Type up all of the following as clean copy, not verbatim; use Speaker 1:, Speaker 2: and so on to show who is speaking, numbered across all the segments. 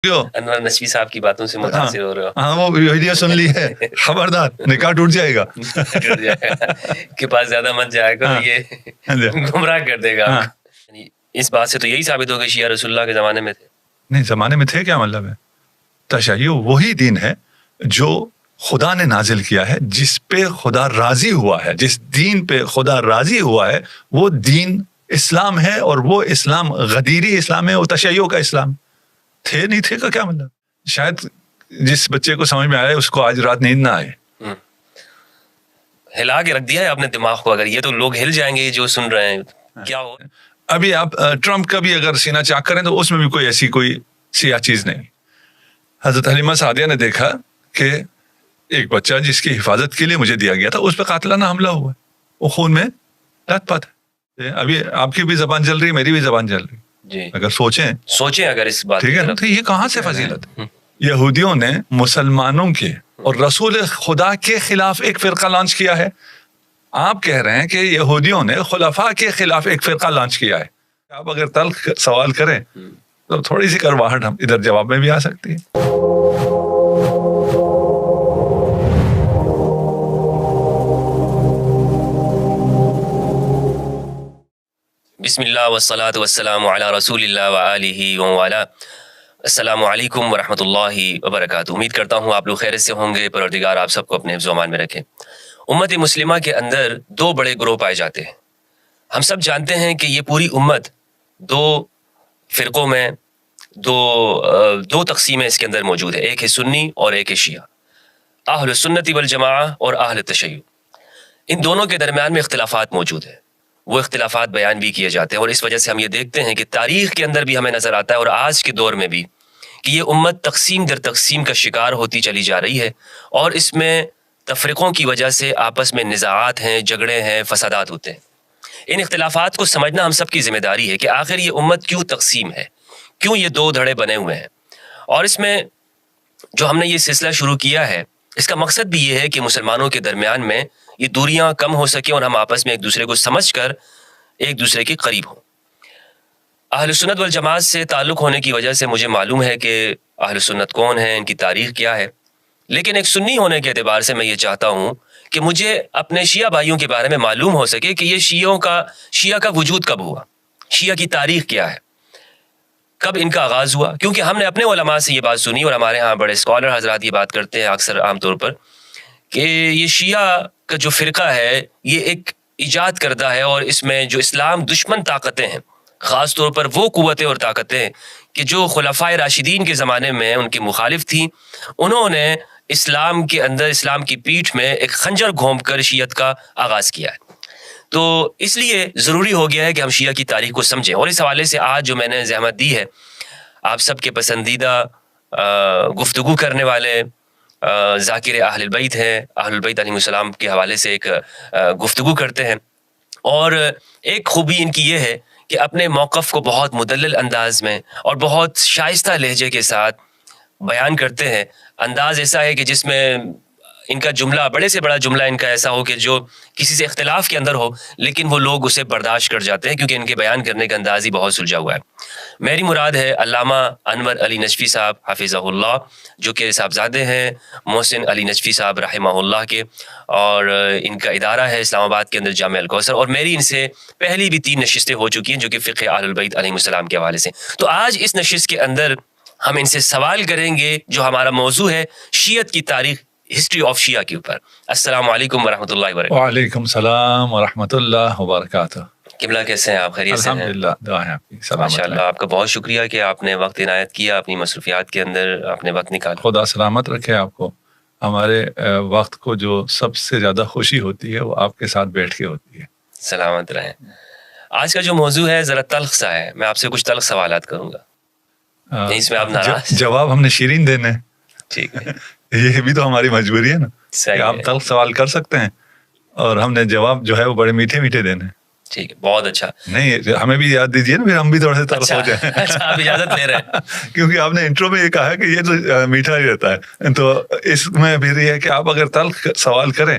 Speaker 1: انور نشوی صاحب کی باتوں سے متاثر ہو رہے ہو؟
Speaker 2: ہاں، وہ ویڈیو سن لی ہے، خبردار نکاح ٹوٹ جائے گا،
Speaker 1: کے پاس زیادہ مت جائے گا، یہ گمراہ کر دے گا. اس بات سے تو یہی ثابت ہوگا شیعہ رسول اللہ کے زمانے میں تھے.
Speaker 2: نہیں، زمانے میں تھے کیا مطلب ہے؟ تشیع وہی دین ہے جو خدا نے نازل کیا ہے، جس پہ خدا راضی ہوا ہے، جس دین پہ خدا راضی ہوا ہے وہ دین اسلام ہے، اور وہ اسلام غدیری اسلام ہے، وہ تشیع کا اسلام. تھے نہیں تھے کا کیا مطلب؟ شاید جس بچے کو سمجھ میں آیا اس کو آج رات نیند نہ آئے.
Speaker 1: ہلا کے رکھ دیا ہے اپنے دماغ کو. اگر یہ تو لوگ ہل جائیں گے جو سن رہے ہیں. کیا ہو
Speaker 2: ابھی آپ ٹرمپ کا بھی اگر سینہ چاک کریں تو اس میں بھی کوئی ایسی کوئی سیاہ چیز نہیں. حضرت حلیمہ سعدیہ نے دیکھا کہ ایک بچہ جس کی حفاظت کے لیے مجھے دیا گیا تھا اس پہ قاتلانہ حملہ ہوا ہے، وہ خون میں لت پت ہے. ابھی آپ کی بھی زبان چل رہی، میری بھی زبان چل رہی
Speaker 1: جی.
Speaker 2: اگر سوچیں
Speaker 1: اگر اس بات
Speaker 2: ٹھیک ہے نا، تو یہ کہاں سے فضیلت ہے؟ یہودیوں نے مسلمانوں کے اور رسول خدا کے خلاف ایک فرقہ لانچ کیا ہے. آپ کہہ رہے ہیں کہ یہودیوں نے خلفاء کے خلاف ایک فرقہ لانچ کیا ہے. آپ اگر تلخ سوال کریں تو تھوڑی سی کرواہٹ ہم ادھر جواب میں بھی آ سکتی ہے.
Speaker 1: بسم اللہ والصلاة والسلام علی رسول اللہ وآلہ وآلہ. السلام علیکم ورحمۃ اللہ وبرکاتہ. امید کرتا ہوں آپ لوگ خیریت سے ہوں گے. پروردگار آپ سب کو اپنے حفظ و امان میں رکھے. امت مسلمہ کے اندر دو بڑے گروہ پائے جاتے ہیں. ہم سب جانتے ہیں کہ یہ پوری امت دو فرقوں میں دو تقسیمیں اس کے اندر موجود ہے. ایک ہے سنی اور ایک ہے شیعہ. اہل سنت والجماعہ اور اہل تشیع. ان دونوں کے درمیان میں اختلافات موجود ہیں. وہ اختلافات بیان بھی کیے جاتے ہیں، اور اس وجہ سے ہم یہ دیکھتے ہیں کہ تاریخ کے اندر بھی ہمیں نظر آتا ہے اور آج کے دور میں بھی کہ یہ امت تقسیم در تقسیم کا شکار ہوتی چلی جا رہی ہے، اور اس میں تفرقوں کی وجہ سے آپس میں نزاعات ہیں، جھگڑے ہیں، فسادات ہوتے ہیں. ان اختلافات کو سمجھنا ہم سب کی ذمہ داری ہے کہ آخر یہ امت کیوں تقسیم ہے، کیوں یہ دو دھڑے بنے ہوئے ہیں. اور اس میں جو ہم نے یہ سلسلہ شروع کیا ہے اس کا مقصد بھی یہ ہے کہ مسلمانوں کے درمیان میں یہ دوریاں کم ہو سکیں اور ہم آپس میں ایک دوسرے کو سمجھ کر ایک دوسرے کے قریب ہوں. اہل سنت والجماعت سے تعلق ہونے کی وجہ سے مجھے معلوم ہے کہ اہل سنت کون ہیں، ان کی تاریخ کیا ہے. لیکن ایک سنی ہونے کے اعتبار سے میں یہ چاہتا ہوں کہ مجھے اپنے شیعہ بھائیوں کے بارے میں معلوم ہو سکے کہ یہ شیعہ کا وجود کب ہوا، شیعہ کی تاریخ کیا ہے، کب ان کا آغاز ہوا. کیونکہ ہم نے اپنے علماء سے یہ بات سنی، اور ہمارے ہاں بڑے اسکالر حضرات یہ بات کرتے ہیں اکثر عام طور پر، کہ یہ شیعہ کا جو فرقہ ہے یہ ایک ایجاد کردہ ہے، اور اس میں جو اسلام دشمن طاقتیں ہیں، خاص طور پر وہ قوتیں اور طاقتیں کہ جو خلفائے راشدین کے زمانے میں ان کے مخالف تھیں، انہوں نے اسلام کے اندر، اسلام کی پیٹھ میں ایک خنجر گھونپ کر شیعت کا آغاز کیا ہے. تو اس لیے ضروری ہو گیا ہے کہ ہم شیعہ کی تاریخ کو سمجھیں. اور اس حوالے سے آج جو میں نے زحمت دی ہے، آپ سب کے پسندیدہ گفتگو کرنے والے ذاکر اہل البیت ہیں، اہل البیت علیہ السلام کے حوالے سے ایک گفتگو کرتے ہیں. اور ایک خوبی ان کی یہ ہے کہ اپنے موقف کو بہت مدلل انداز میں اور بہت شائستہ لہجے کے ساتھ بیان کرتے ہیں. انداز ایسا ہے کہ جس میں ان کا جملہ، بڑے سے بڑا جملہ ان کا ایسا ہو کہ جو کسی سے اختلاف کے اندر ہو لیکن وہ لوگ اسے برداشت کر جاتے ہیں، کیونکہ ان کے بیان کرنے کا انداز ہی بہت سلجھا ہوا ہے. میری مراد ہے علامہ انور علی نجفی صاحب حفظہ اللہ، جو کہ صاحبزادے ہیں محسن علی نجفی صاحب رحمہ اللہ کے، اور ان کا ادارہ ہے اسلام آباد کے اندر جامعہ الکوثر. اور میری ان سے پہلی بھی 3 نشستیں ہو چکی ہیں جو کہ فقہ اہل البیت علیہ السلام کے حوالے سے. تو آج اس نشست کے اندر ہم ان سے سوال کریں گے جو ہمارا موضوع ہے شیعت کی تاریخ، ہسٹری آف شیعہ کے اوپر. السلام علیکم ورحمۃ اللہ وبرکاتہ.
Speaker 2: وعلیکم السلام ورحمۃ اللہ وبرکاتہ.
Speaker 1: قبلہ کیسے ہیں آپ؟ خیریت سے ہیں؟
Speaker 2: الحمدللہ، دعا ہے آپ کی.
Speaker 1: ماشاء اللہ، آپ کا بہت شکریہ کہ آپ نے وقت عنایت کیا، اپنی مصروفیات کے اندر آپ نے وقت نکالا.
Speaker 2: خدا سلامت رکھے آپ کو. ہمارے وقت کو جو سب سے زیادہ خوشی ہوتی ہے وہ آپ کے ساتھ بیٹھ کے ہوتی ہے.
Speaker 1: سلامت رہیں. آج کا جو موضوع ہے ذرا تلخ سا ہے، میں آپ سے کچھ تلخ سوالات کروں گا. اس میں آپ ناراض؟
Speaker 2: جواب ہم نے شیرین دینے.
Speaker 1: ٹھیک ہے.
Speaker 2: یہ بھی تو ہماری مجبوری ہے نا کہ آپ تلخ سوال کر سکتے ہیں اور ہم نے جواب جو ہے وہ بڑے میٹھے میٹھے دینے.
Speaker 1: ٹھیک ہے، بہت اچھا.
Speaker 2: نہیں، ہمیں بھی یاد دیجیے نا، پھر ہم بھی تھوڑے سے تلخ ہو جائیں.
Speaker 1: اچھا، آپ اجازت لے رہے ہیں
Speaker 2: کیونکہ آپ نے انٹرو میں یہ کہا کہ یہ تو میٹھا ہی رہتا ہے، تو اس میں پھر یہ ہے کہ آپ اگر تلخ سوال کریں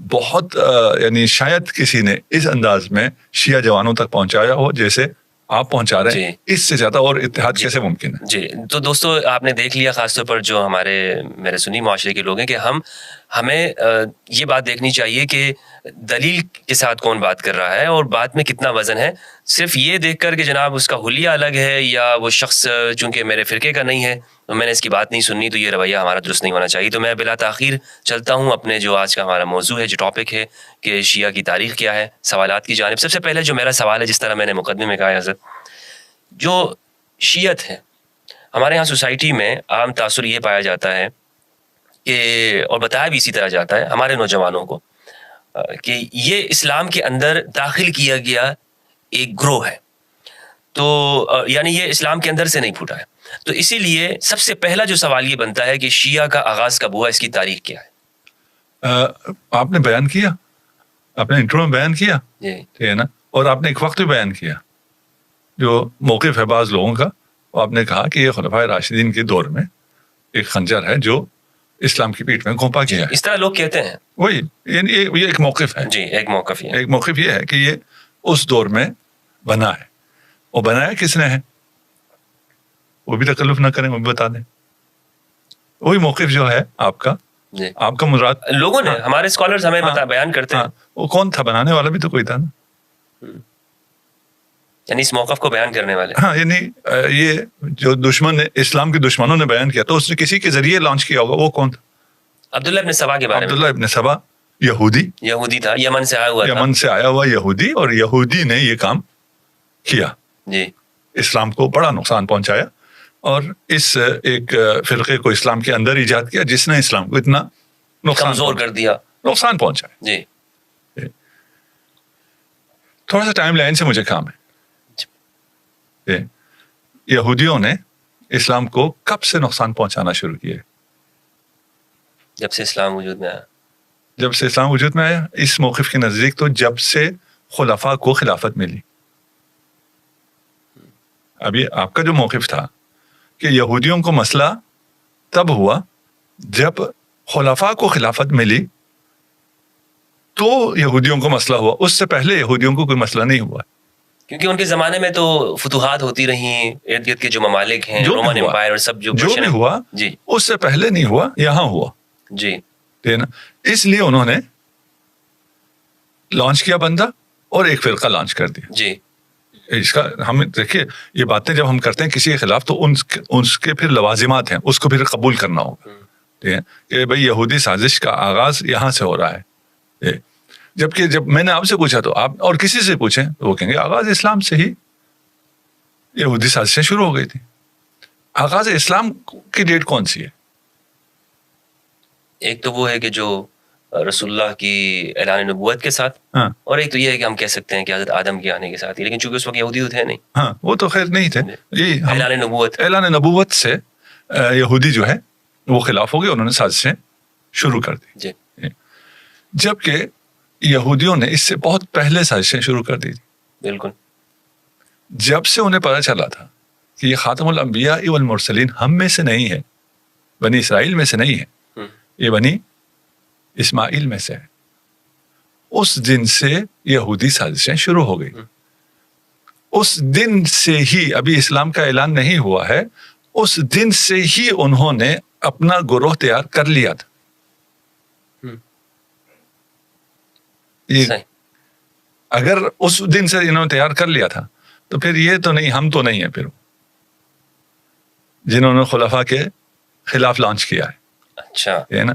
Speaker 2: بہت یعنی شاید کسی نے اس انداز میں شیعہ جوانوں تک پہنچایا ہو جیسے آپ پہنچا رہے ہیں. اس سے زیادہ اور اتحاد کیسے ممکن ہے؟
Speaker 1: جی تو دوستو آپ نے دیکھ لیا خاص طور پر جو میرے سنی معاشرے کے لوگ ہیں کہ ہمیں یہ بات دیکھنی چاہیے کہ دلیل کے ساتھ کون بات کر رہا ہے اور بات میں کتنا وزن ہے. صرف یہ دیکھ کر کہ جناب اس کا حلیہ الگ ہے یا وہ شخص چونکہ میرے فرقے کا نہیں ہے تو میں نے اس کی بات نہیں سننی تو یہ رویہ ہمارا درست نہیں ہونا چاہیے. تو میں بلا تاخیر چلتا ہوں اپنے جو آج کا ہمارا موضوع ہے, جو ٹاپک ہے کہ شیعہ کی تاریخ کیا ہے, سوالات کی جانب. سب سے پہلے جو میرا سوال ہے, جس طرح میں نے مقدمے میں کہا حضرت, جو شیعت ہے ہمارے ہاں سوسائٹی میں عام تاثر یہ پایا جاتا ہے کہ, اور بتایا بھی اسی طرح جاتا ہے ہمارے نوجوانوں کو, کہ یہ اسلام کے اندر داخل کیا گیا ایک گروہ ہے, تو یعنی یہ اسلام کے اندر سے نہیں پھوٹا ہے. تو اسی لیے سب سے پہلا جو سوال یہ بنتا ہے کہ شیعہ کا آغاز کب ہوا, اس کی تاریخ کیا ہے؟
Speaker 2: آپ نے بیان کیا, آپ نے انٹرو میں بیان کیا, ٹھیک ہے نا, اور آپ نے ایک وقت بھی بیان کیا جو موقف ہے بعض لوگوں کا. آپ نے کہا کہ یہ خلفائے راشدین کے دور میں ایک خنجر ہے جو اسلام کی پیٹھ میں گھونپا گیا ہے.
Speaker 1: اس طرح لوگ کہتے ہیں.
Speaker 2: وہی یعنی یہ ایک موقف ہے.
Speaker 1: جی ایک موقف یہ,
Speaker 2: ایک موقف یہ ہے کہ یہ اس دور میں بنا ہے. اور بنایا کس نے ہے وہ بھی تکلف نہ کریں, وہ بھی بتا دیں. وہی موقف جو ہے آپ کا, آپ کا مراد
Speaker 1: لوگوں نے, ہمارے اسکالرز ہمیں بیان کرتے ہیں.
Speaker 2: وہ کون تھا بنانے والا بھی تو کوئی تھا نا,
Speaker 1: یعنی اس موقف کو بیان کرنے والے.
Speaker 2: ہاں یعنی یہ جو دشمن نے, اسلام کے دشمنوں نے بیان کیا تو اس نے کسی کے ذریعے لانچ کیا ہوگا. وہ کون تھا؟
Speaker 1: عبداللہ ابن سبا کے بارے میں.
Speaker 2: عبداللہ ابن سبا یہودی
Speaker 1: تھا, یمن سے آیا ہوا تھا.
Speaker 2: یمن سے آیا ہوا یہودی, اور یہودی نے یہ کام کیا,
Speaker 1: جی
Speaker 2: اسلام کو بڑا نقصان پہنچایا, اور اس ایک فرقے کو اسلام کے اندر ایجاد کیا جس نے اسلام کو اتنا
Speaker 1: کمزور کر دیا,
Speaker 2: نقصان پہنچایا.
Speaker 1: جی
Speaker 2: تھوڑا سا ٹائم لائن سے مجھے کام ہے. یہودیوں نے اسلام کو کب سے نقصان پہنچانا شروع کیا؟
Speaker 1: جب سے اسلام وجود میں آیا.
Speaker 2: جب سے اسلام وجود میں آیا, اس موقف کے نزدیک تو جب سے خلفاء کو خلافت ملی. ابھی آپ کا جو موقف تھا کہ یہودیوں کو مسئلہ تب ہوا جب خلفاء کو خلافت ملی تو یہودیوں کو مسئلہ ہوا, اس سے پہلے یہودیوں کو کوئی مسئلہ نہیں ہوا.
Speaker 1: کیونکہ ان کے زمانے میں تو فتوحات ہوتی رہیں, ارد گرد کے جو ممالک ہیں, رومن امپائر اور سب جو
Speaker 2: بھی ہوا,
Speaker 1: جی
Speaker 2: اس سے پہلے نہیں ہوا, یہاں ہوا.
Speaker 1: جی
Speaker 2: ٹھیک ہے نا. اس لیے انہوں نے لانچ کیا بندہ اور ایک فرقہ لانچ کر دیا.
Speaker 1: جی
Speaker 2: اس کا ہم دیکھیے, یہ باتیں جب ہم کرتے ہیں کسی کے خلاف تو ان کے پھر لوازمات ہیں, اس کو پھر قبول کرنا ہوگا. ٹھیک ہے کہ بھائی یہودی سازش کا آغاز یہاں سے ہو رہا ہے. جبکہ جب میں نے آپ سے پوچھا تو آپ اور کسی سے پوچھیں تو وہ کہیں گے آغاز اسلام سے ہی یہودی سازشیں شروع ہو گئی تھی. آغاز اسلام کی ڈیٹ کون سی ہے؟
Speaker 1: ایک تو وہ ہے کہ جو رسول اللہ کی اعلان نبوت کے ساتھ, اور ایک تو یہ ہے کہ ہم کہہ سکتے ہیں کہ حضرت آدم کے آنے کے ساتھ ہی, لیکن چونکہ اس وقت یہودی تھے نہیں.
Speaker 2: ہاں وہ تو خیر نہیں تھے. اعلان نبوت سے یہودی جو ہے وہ خلاف ہو گئے, انہوں نے سازشیں شروع کر دی.
Speaker 1: جی
Speaker 2: جبکہ یہودیوں نے اس سے بہت پہلے سازشیں شروع کر دی تھی.
Speaker 1: بالکل.
Speaker 2: جب سے انہیں پتہ چلا تھا کہ یہ خاتم الانبیاء والمرسلین ہم میں سے نہیں ہے, بنی اسرائیل میں سے نہیں ہے, یہ بنی اسماعیل میں سے ہے, اس دن سے یہودی سازشیں شروع ہو گئی. اس دن سے ہی, ابھی اسلام کا اعلان نہیں ہوا ہے, اس دن سے ہی انہوں نے اپنا گروہ تیار کر لیا تھا. اگر اس دن سے انہوں نے تیار کر لیا تھا تو پھر یہ تو نہیں, ہم تو نہیں ہیں پھر جنہوں نے خلفاء کے خلاف لانچ کیا ہے.
Speaker 1: اچھا
Speaker 2: ہے نا.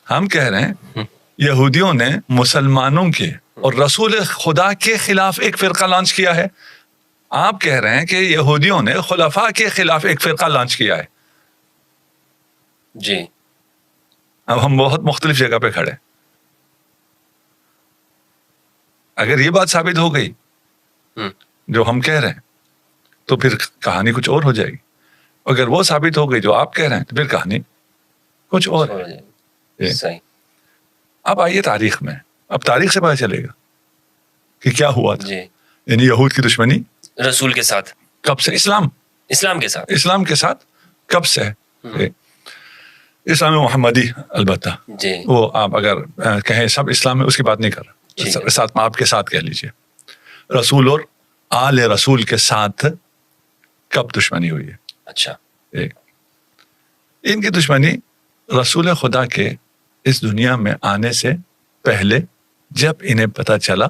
Speaker 2: ہم کہہ رہے ہیں یہودیوں نے مسلمانوں کے اور رسول خدا کے خلاف ایک فرقہ لانچ کیا ہے. آپ کہہ رہے ہیں کہ یہودیوں نے خلفاء کے خلاف ایک فرقہ لانچ کیا ہے.
Speaker 1: جی
Speaker 2: اب ہم بہت مختلف جگہ پہ کھڑے. اگر یہ بات ثابت ہو گئی جو ہم کہہ رہے ہیں تو پھر کہانی کچھ اور ہو جائے گی. اگر وہ ثابت ہو گئی جو آپ کہہ رہے ہیں تو پھر کہانی کچھ اور ہے.
Speaker 1: صحیح.
Speaker 2: اب آئیے تاریخ میں, اب تاریخ سے پتہ چلے گا کہ کیا ہوا تھا.
Speaker 1: جی
Speaker 2: یعنی یہود کی دشمنی
Speaker 1: رسول کے ساتھ
Speaker 2: کب سے, اسلام
Speaker 1: کے ساتھ
Speaker 2: کب سے ہے. اسلام محمدی البتہ
Speaker 1: جی
Speaker 2: وہ آپ اگر کہیں سب اسلام میں اس کی بات نہیں کر رہا، ساتھ آپ کے ساتھ کہہ لیجیے رسول اور آل رسول کے ساتھ کب دشمنی ہوئی ہے؟
Speaker 1: اچھا
Speaker 2: ایک ان کی دشمنی رسول خدا کے اس دنیا میں آنے سے پہلے جب انہیں پتہ چلا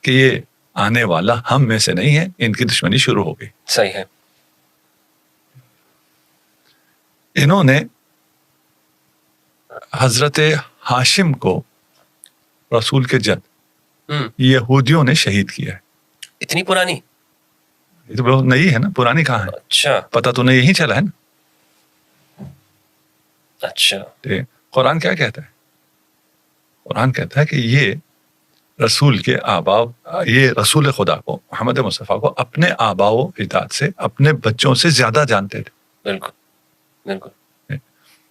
Speaker 2: کہ یہ آنے والا ہم میں سے نہیں ہے، ان کی دشمنی شروع ہو گئی.
Speaker 1: صحیح ہے.
Speaker 2: انہوں نے حضرت ہاشم کو رسول کے جد یہودیوں نے شہید کیا ہے.
Speaker 1: اتنی پرانی؟
Speaker 2: یہ تو بہت نئی ہے نا، پرانی کہاں ہے؟
Speaker 1: اچھا
Speaker 2: پتہ تو نہیں یہی چلا ہے نا.
Speaker 1: اچھا
Speaker 2: قرآن کیا کہتا ہے؟ قرآن کہتا ہے کہ یہ رسول کے آباء، یہ رسول خدا کو محمد مصطفیٰ کو اپنے آباء و اجداد سے، اپنے بچوں سے زیادہ جانتے تھے.
Speaker 1: بالکل بالکل.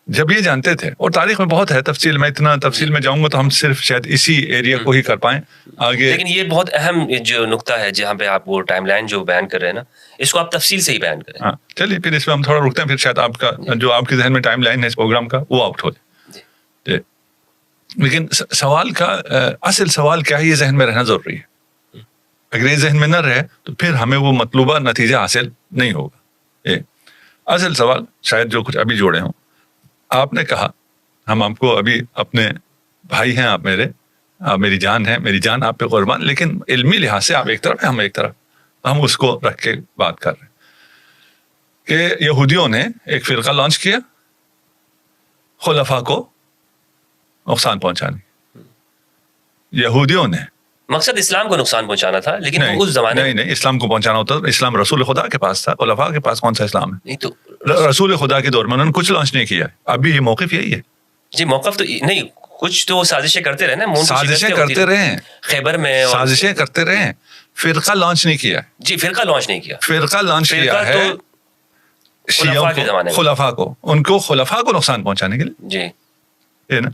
Speaker 2: جب یہ جانتے تھے، اور تاریخ میں بہت ہے تفصیل، میں اتنا تفصیل میں جاؤں گا تو ہم صرف شاید اسی ایریا کو ہی کر پائیں آگے.
Speaker 1: لیکن یہ بہت اہم جو نقطہ ہے جہاں پہ آپ وہ ٹائم لائن جو بیان کر رہے ہیں نا، اس کو آپ تفصیل سے ہی بیان کریں.
Speaker 2: ہاں چلیے پھر اس میں ہم تھوڑا رکتے ہیں، پھر شاید آپ کا جو آپ کے ذہن میں ٹائم لائن ہے اس پروگرام کا وہ آؤٹ ہو جائے. لیکن سوال کا اصل سوال کیا ہے، یہ ذہن میں رہنا ضروری ہے. اگر یہ ذہن میں نہ رہے تو پھر ہمیں وہ مطلوبہ نتیجہ حاصل نہیں ہوگا. اصل سوال شاید جو کچھ ابھی جوڑے ہوں، آپ نے کہا ہم آپ کو ابھی اپنے بھائی ہیں، آپ میرے، آپ میری جان ہیں، میری جان آپ پہ قربان، لیکن علمی لحاظ سے آپ ایک طرف ہیں، ہم ایک طرف. ہم اس کو رکھ کے بات کر رہے ہیں کہ یہودیوں نے ایک فرقہ لانچ کیا خلفاء کو نقصان پہنچانے. یہودیوں نے
Speaker 1: مقصد اسلام کو نقصان پہنچانا تھا، لیکن اس زمانے
Speaker 2: نہیں اسلام کو پہنچانا ہوتا، اسلام رسول خدا کے پاس تھا، خلفاء کے پاس کون سا اسلام ہے؟
Speaker 1: نہیں تو
Speaker 2: رسول خدا کے دور میں انہوں نے کچھ لانچ نہیں کیا. ابھی یہ موقف یہی ہے.
Speaker 1: جی موقف تو نہیں، کچھ تو سازشیں کرتے رہے نا،
Speaker 2: سازشیں کرتے رہے،
Speaker 1: خیبر میں
Speaker 2: سازشیں کرتے رہے. فرقہ لانچ نہیں کیا.
Speaker 1: جی فرقہ لانچ نہیں کیا.
Speaker 2: فرقہ لانچ کیا ہے شیعوں کو، خلفاء کو، ان کو خلفاء کو نقصان پہنچانے کے لیے.
Speaker 1: جی
Speaker 2: ہے نا،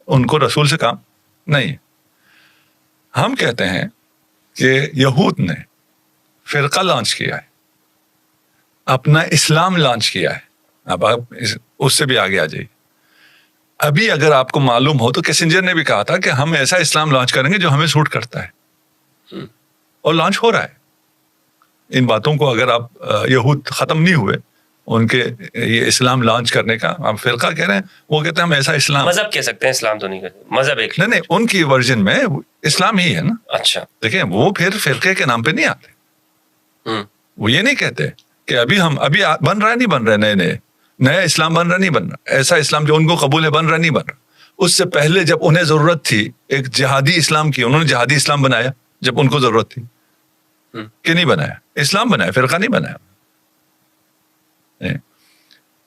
Speaker 2: ان کو رسول سے کام نہیں. ہم کہتے ہیں کہ یہود نے فرقہ لانچ کیا ہے، اپنا اسلام لانچ کیا ہے. اب آپ اس سے بھی آگے آ جائیے. ابھی اگر آپ کو معلوم ہو تو کیسنجر نے بھی کہا تھا کہ ہم ایسا اسلام لانچ کریں گے جو ہمیں سوٹ کرتا ہے، اور لانچ ہو رہا ہے. ان باتوں کو اگر آپ یہود ختم نہیں ہوئے ان کے یہ اسلام لانچ کرنے کا، آپ فرقہ کہہ رہے ہیں، وہ کہتے ہیں ہم ایسا اسلام،
Speaker 1: مذہب کہہ سکتے ہیں، اسلام تو نہیں کہتے، مذہب ایک
Speaker 2: نہیں ان کی ورژن میں اسلام ہی ہے نا.
Speaker 1: اچھا
Speaker 2: دیکھیں وہ پھر فرقے کے نام پہ نہیں آتے. وہ یہ نہیں کہتے کہ ابھی ہم ابھی بن رہا ہے، نہیں بن رہے، نیا اسلام بن رہا نہیں بن رہا، ایسا اسلام جو ان کو قبول ہے بن رہا نہیں بن رہا. اس سے پہلے جب انہیں ضرورت تھی ایک جہادی اسلام کی، انہوں نے جہادی اسلام بنایا جب ان کو ضرورت تھی، کہ نہیں بنایا، اسلام بنایا، فرقہ نہیں بنایا.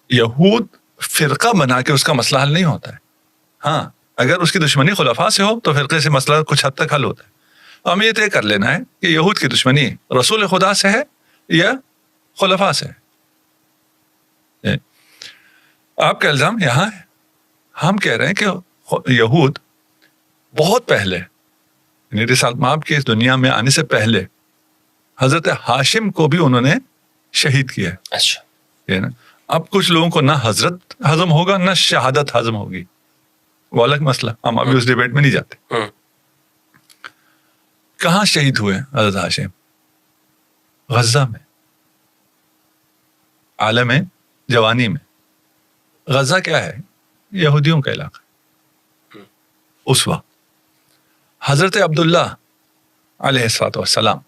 Speaker 2: یہود فرقہ بنا کے اس کا مسئلہ حل نہیں ہوتا ہے. ہاں اگر اس کی دشمنی خلفاء سے ہو تو فرقے سے مسئلہ کچھ حد تک حل ہوتا ہے. ہمیں یہ طے کر لینا ہے کہ یہود کی دشمنی رسول خدا سے ہے یا خلفاء سے ہے. آپ کا الزام یہاں ہے. ہم کہہ رہے ہیں کہ یہود بہت پہلے، یعنی رسالت مآب کی اس دنیا میں آنے سے پہلے حضرت ہاشم کو بھی انہوں نے شہید کیا ہے.
Speaker 1: اچھا
Speaker 2: نا. اب کچھ لوگوں کو نہ حضرت ہضم ہوگا نہ شہادت ہضم ہوگی، وہ الگ مسئلہ، ہم ابھی اس ڈیبیٹ میں نہیں جاتے. کہاں شہید ہوئے حضرت ہاشم؟ غزہ میں، عالم جوانی میں. غزہ کیا ہے؟ یہودیوں کا علاقہ. اس وقت حضرت عبداللہ علیہ السلام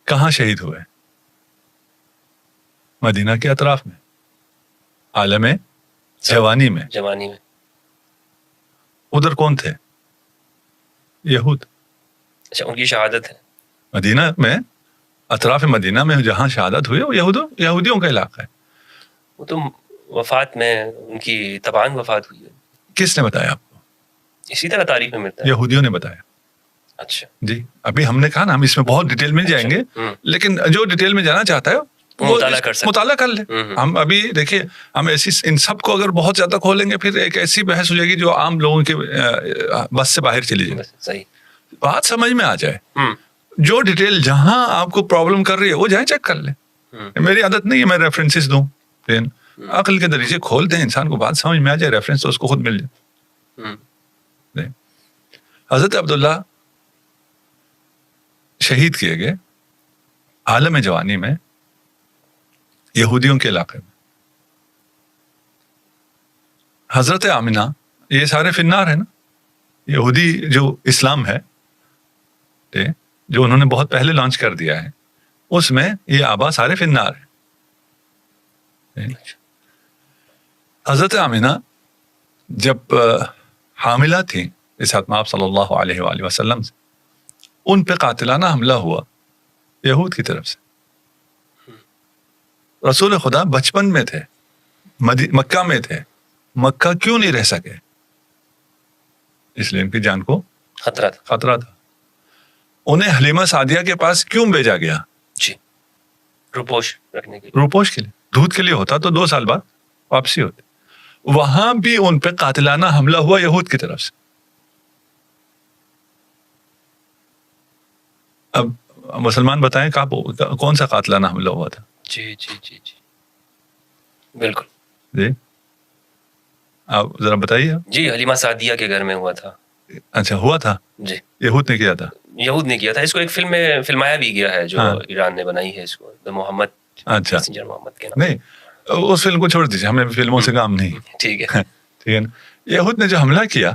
Speaker 2: کہاں شہید ہوئے؟ مدینہ کے اطراف میں، عالم جوانی میں. ادھر کون تھے؟ یہود.
Speaker 1: اچھا ان کی شہادت ہے
Speaker 2: مدینہ میں، اطراف مدینہ میں جہاں شہادت ہوئی وہ یہودیوں کا علاقہ ہے.
Speaker 1: وہ تو وفات میں ان کی تبان وفات ہوئی ہے.
Speaker 2: کس نے بتایا آپ کو؟
Speaker 1: اسی طرح تاریخ میں ملتا ہے.
Speaker 2: یہودیوں نے بتایا.
Speaker 1: اچھا
Speaker 2: جی ابھی ہم نے کہا نا ہم اس میں بہت ڈیٹیل میں جائیں گے، لیکن جو ڈیٹیل میں جانا چاہتا ہے مطالعہ کر لیں. ہم ابھی دیکھیے، ہم ایسی ان سب کو اگر بہت زیادہ کھولیں گے پھر ایک ایسی بحث ہو جائے گی جو عام لوگوں کے بس سے باہر چلی جائے.
Speaker 1: صحیح
Speaker 2: بات سمجھ میں آ جائے. جو ڈیٹیل جہاں آپ کو پرابلم کر رہی ہے وہ جائیں چیک کر لیں. میری عادت نہیں ہے میں ریفرنسز دوں، عقل کے دریچے کھول دیں, انسان کو بات سمجھ میں آ جائے, ریفرنس تو اس کو خود مل جائے. حضرت عبداللہ شہید کیے گئے عالم جوانی میں, یہودیوں کے علاقے میں. حضرت آمنہ, یہ سارے فی النار ہیں نا, یہودی جو اسلام ہے جو انہوں نے بہت پہلے لانچ کر دیا ہے, اس میں یہ آبا سارے فی النار ہیں. حضرت آمنہ جب حاملہ تھی اس آپ صلی اللہ علیہ وآلہ وسلم سے, ان پہ قاتلانہ حملہ ہوا یہود کی طرف سے. رسول خدا بچپن میں تھے, مکہ میں تھے, مکہ کیوں نہیں رہ سکے؟ اس لیے ان کی جان کو خطرہ تھا. انہیں حلیمہ سعدیہ کے پاس کیوں بھیجا گیا؟
Speaker 1: جی, روپوش رکھنے کے
Speaker 2: روپوش کے لیے, دودھ کے لیے ہوتا تو 2 سال بعد واپسی ہوتی. وہاں بھی ان پہ قاتلانہ حملہ ہوا یہود کی طرف سے. اب مسلمان بتائیں کون سا قاتلانہ حملہ ہوا تھا؟
Speaker 1: جی جی جی جی بالکل
Speaker 2: جی, آپ ذرا بتائیے.
Speaker 1: جی, حلیمہ سعدیہ کے گھر میں ہوا تھا.
Speaker 2: اچھا, ہوا تھا.
Speaker 1: جی,
Speaker 2: یہود نے کیا تھا.
Speaker 1: یہود نے کیا تھا. اس کو ایک فلم میں فلمایا بھی گیا ہے جو ایران نے بنائی ہے, اس کو محمد.
Speaker 2: اچھا,
Speaker 1: محمد کے نام.
Speaker 2: نہیں, اس فلم کو چھوڑ دیجیے, ہمیں فلموں سے کام نہیں.
Speaker 1: ٹھیک ہے,
Speaker 2: ٹھیک ہے نا. یہود نے جو حملہ کیا,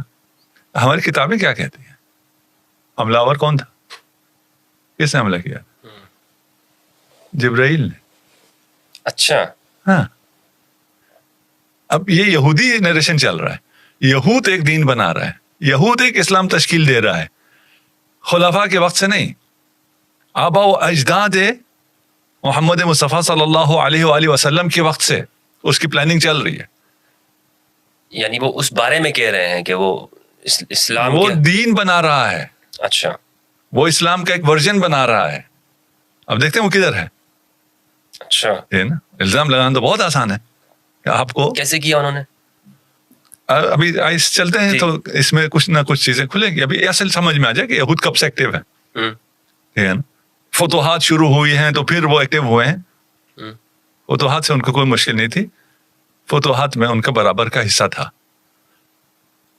Speaker 2: ہماری کتابیں کیا کہتی ہیں؟ حملہ آور کون تھا؟ کس نے حملہ کیا؟ جبرائیل نے.
Speaker 1: اچھا,
Speaker 2: ہاں. اب یہ یہودی نریشن چل رہا ہے, یہود ایک دین بنا رہا ہے, یہود ایک اسلام تشکیل دے رہا ہے, خلفاء کے وقت سے نہیں, آبا و اجداد محمد مصطفیٰ صلی اللہ علیہ وآلہ وسلم کے وقت سے اس کی پلاننگ چل رہی ہے.
Speaker 1: یعنی وہ اس بارے میں کہہ رہے ہیں کہ وہ اسلام
Speaker 2: وہ دین بنا رہا ہے.
Speaker 1: اچھا,
Speaker 2: وہ اسلام کا ایک ورژن بنا رہا ہے. اب دیکھتے ہیں وہ کدھر ہے.
Speaker 1: اچھا,
Speaker 2: ہے نا, الزام لگانا تو بہت آسان ہے. آپ کو
Speaker 1: کیسے کیا انہوں نے؟
Speaker 2: ابھی آئس چلتے ہیں تو اس میں کچھ نہ کچھ چیزیں کھلیں گی. ابھی اصل سمجھ میں آ جائے کہ یہود کب سے ایکٹیو ہے. ٹھیک ہے نا, فتوحات شروع ہوئی ہیں تو پھر وہ ایکٹیو ہوئے ہیں. فتوحات سے ان کو کوئی مشکل نہیں تھی, فتوحات میں ان کا برابر کا حصہ تھا.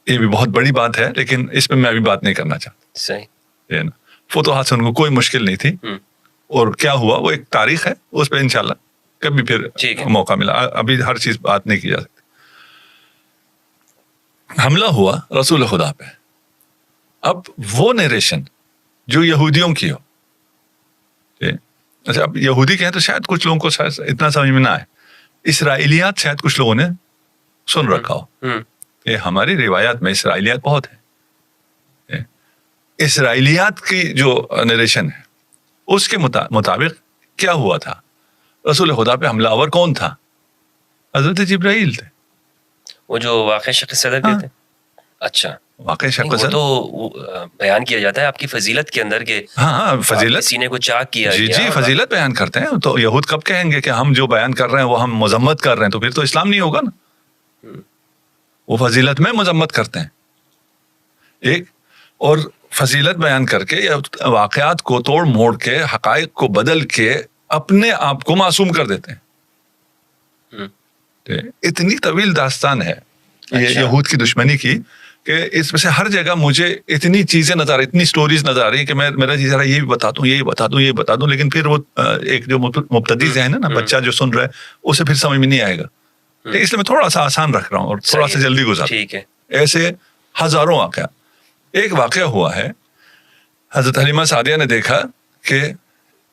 Speaker 2: یہ بھی بہت بڑی بات ہے, لیکن اس پہ میں ابھی بات نہیں کرنا چاہتا.
Speaker 1: صحیح
Speaker 2: ہے نا, فتوحات سے ان کو کوئی مشکل نہیں تھی. اور کیا ہوا وہ ایک تاریخ ہے, اس پہ انشاءاللہ کبھی پھر موقع ملا. ابھی ہر چیز بات نہیں کی جا سکتی. حملہ ہوا رسول خدا پہ. اب وہ نیریشن جو یہودیوں کی ہو, اچھا اب یہودی کہیں تو شاید کچھ لوگوں کو اتنا سمجھ میں نہ آئے. اسرائیلیات شاید کچھ لوگوں نے سن رکھا ہو. یہ ہماری روایات میں اسرائیلیات بہت ہیں. اسرائیلیات کی جو نیریشن ہے اس کے مطابق کیا ہوا تھا, رسول خدا پہ حملہ آور کون تھا؟ حضرت جبرائیل تھے.
Speaker 1: وہ جو واقع شق صدر کے تھے. اچھا,
Speaker 2: واقع شق صدر
Speaker 1: تو بیان کیا جاتا ہے آپ کی فضیلت کے اندر کہ
Speaker 2: ہاں فضیلت
Speaker 1: سینے کو چاک کیا.
Speaker 2: جی جی, فضیلت بیان کرتے ہیں. تو یہود کب کہیں گے کہ ہم جو بیان کر رہے ہیں وہ ہم مذمت کر رہے ہیں؟ تو پھر تو اسلام نہیں ہوگا نا. وہ فضیلت میں مذمت کرتے ہیں ایک, اور فضیلت بیان کر کے یا واقعات کو توڑ موڑ کے حقائق کو بدل کے اپنے آپ کو معصوم کر دیتے ہیں. اتنی طویل داستان ہے یہ یہود کی دشمنی کی کہ اس میں سے ہر جگہ مجھے اتنی چیزیں نظر آ رہی, اتنی سٹوریز نظر آ رہی ہیں کہ میرا جی ذرا یہ بھی بتا دوں, یہ بتا دوں, یہ بتا دوں, لیکن پھر وہ ایک جو مبتدی ذہن ہے نا, بچہ جو سن رہا ہے اسے پھر سمجھ میں نہیں آئے گا. اس لیے میں تھوڑا سا آسان رکھ رہا ہوں اور تھوڑا سا جلدی گزار. ایسے ہزاروں واقعہ. ایک واقعہ ہوا ہے, حضرت حلیمہ سعدیہ نے دیکھا کہ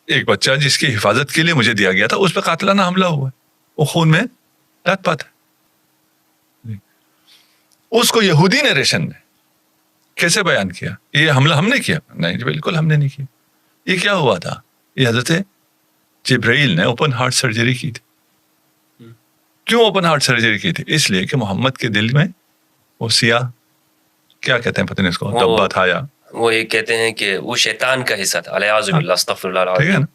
Speaker 2: ایک بچہ جس کی حفاظت کے لیے مجھے دیا گیا تھا اس پہ قاتلانہ حملہ ہوا ہے, وہ خون میں لت پت ہے. اس کو یہودی نیریشن نے کیسے بیان کیا؟ یہ حملہ ہم نے کیا؟ نہیں جی بالکل ہم نے نہیں کیا. یہ کیا ہوا تھا؟ یہ حضرت جبرائیل نے اوپن ہارٹ سرجری کی تھی. کیوں اوپن ہارٹ سرجری کی تھی؟ اس لیے کہ محمد کے دل میں وہ سیاہ کیا کہتے ہیں پتہ نہیں اس کو, دبا تھا, یا
Speaker 1: وہ یہ کہتے ہیں کہ وہ شیطان کا حصہ تھا. الیاذ باللہ, استغفر اللہ العظیم.
Speaker 2: ٹھیک ہے نا,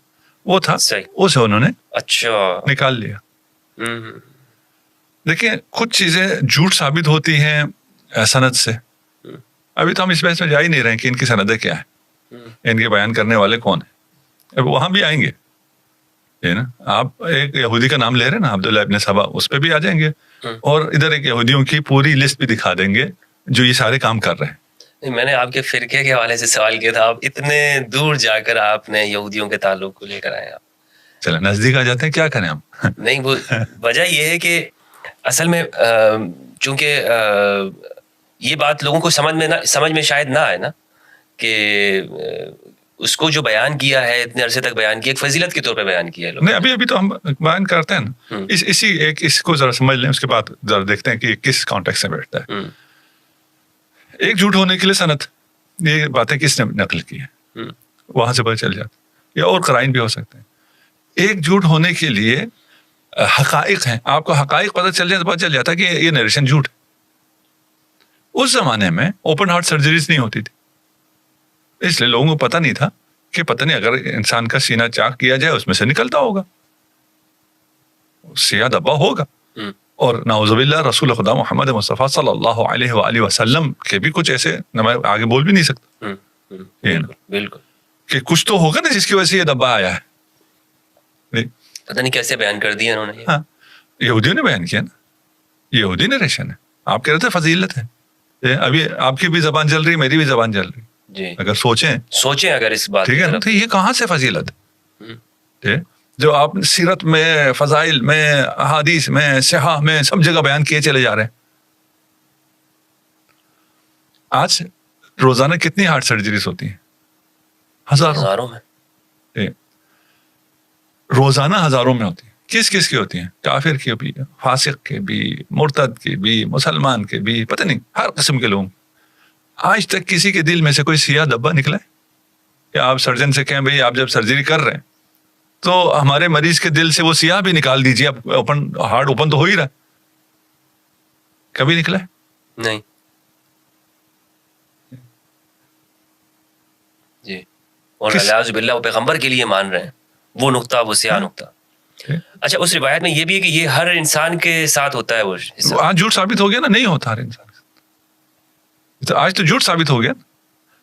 Speaker 2: وہ تھا, اسے انہوں نے
Speaker 1: اچھا
Speaker 2: نکال لیا. دیکھیں کچھ چیزیں جھوٹ ثابت ہوتی ہیں سند سے. ابھی تو ہم اس بحث میں جا ہی نہیں رہے کہ ان کی سندیں کیا ہیں, ان کے بیان کرنے والے کون ہیں. اب وہاں بھی آئیں گے. یہ نا آپ ایک یہودی کا نام لے رہے ہیں نا عبداللہ ابن سبا, اس پہ بھی آ جائیں گے اور ادھر ایک یہودیوں کی پوری لسٹ بھی دکھا دیں گے جو یہ سارے کام کر رہے ہیں.
Speaker 1: میں نے آپ کے فرقے کے حوالے سے سوال کیا تھا, آپ اتنے دور جا کر آپ نے یہودیوں کے تعلق کو لے کر آئے. آپ
Speaker 2: چلیں نزدیک آ جاتے ہیں, کیا کریں ہم.
Speaker 1: نہیں, وہ وجہ یہ ہے کہ اصل میں چونکہ یہ بات لوگوں کو سمجھ میں شاید نہ آئے نا کہ اس کو جو بیان کیا ہے اتنے عرصے تک بیان کیا, ایک فضیلت کے طور پہ بیان کیا ہے لوگ.
Speaker 2: نہیں ابھی تو ہم بیان کرتے ہیں نا, اس کو ذرا سمجھ لیں, اس کے بعد ذرا دیکھتے ہیں کہ کس کانٹیکس سے بیٹھتا ہے. ایک جھوٹ ہونے کے لیے سند, یہ باتیں کس نے نقل کی ہے وہاں سے پتہ چل جاتا, یا اور قرائن بھی ہو سکتے ہیں. ایک جھوٹ ہونے کے لیے حقائق ہیں, آپ کو حقائق پتہ چل جائے تو پتہ چل جاتا ہے کہ یہ نریشن جھوٹ ہے. اس زمانے میں اوپن ہارٹ سرجریز نہیں ہوتی تھی, اس لیے لوگوں کو پتہ نہیں تھا کہ پتہ نہیں اگر انسان کا سینہ چاک کیا جائے اس میں سے نکلتا ہوگا, سیاہ دبا ہوگا. اور نعوذ باللہ رسول خدا محمد مصطفیٰ صلی اللہ علیہ وآلہ وسلم کے بھی کچھ ایسے, میں آگے بول بھی نہیں سکتا
Speaker 1: بالکل
Speaker 2: کہ کچھ تو ہوگا نا جس کی وجہ سے یہ دبا آیا ہے.
Speaker 1: پتہ نہیں کیسے بیان کر دیا انہوں نے.
Speaker 2: ہاں یہودیوں نے بیان کیا نا, یہودی نریشن ہے. آپ کہہ رہے تھے فضیلت ہے, ابھی آپ کی بھی زبان چل رہی, میری بھی زبان چل رہی
Speaker 1: جی.
Speaker 2: اگر سوچیں
Speaker 1: اگر اس بات
Speaker 2: ٹھیک ہے نا, تو یہ کہاں سے فضیلت ہے جو آپ سیرت میں, فضائل میں, احادیث میں, صحاح میں سب جگہ بیان کیے چلے جا رہے ہیں. آج روزانہ کتنی ہارٹ سرجریز ہوتی ہیں؟ ہزاروں میں. روزانہ ہزاروں میں ہوتی ہیں. کس کس کی ہوتی ہیں؟ کافر کی بھی, فاسق کے بھی, مرتد کے بھی, مسلمان کے بھی, پتہ نہیں ہر قسم کے لوگ. آج تک کسی کے دل میں سے کوئی سیاہ دبا نکلا ہے؟ یا آپ سرجن سے کہیں بھئی آپ جب سرجری کر رہے ہیں تو ہمارے مریض کے دل سے وہ سیاہ بھی نکال دیجیے, اب ہارٹ اوپن تو ہو ہی رہا ہے, کبھی نکلا ہے؟
Speaker 1: نہیں جی. اور الیاذ باللہ وہ پیغمبر کے لیے مان رہے ہیں وہ نقطہ, وہ سیاہ نقطہ. اچھا اس روایت میں یہ بھی ہے کہ یہ ہر انسان کے ساتھ ہوتا ہے. وہ
Speaker 2: آج جھوٹ ثابت ہو گیا نا, نہیں ہوتا ہر انسان کے ساتھ. آج تو جھوٹ ثابت ہو گیا.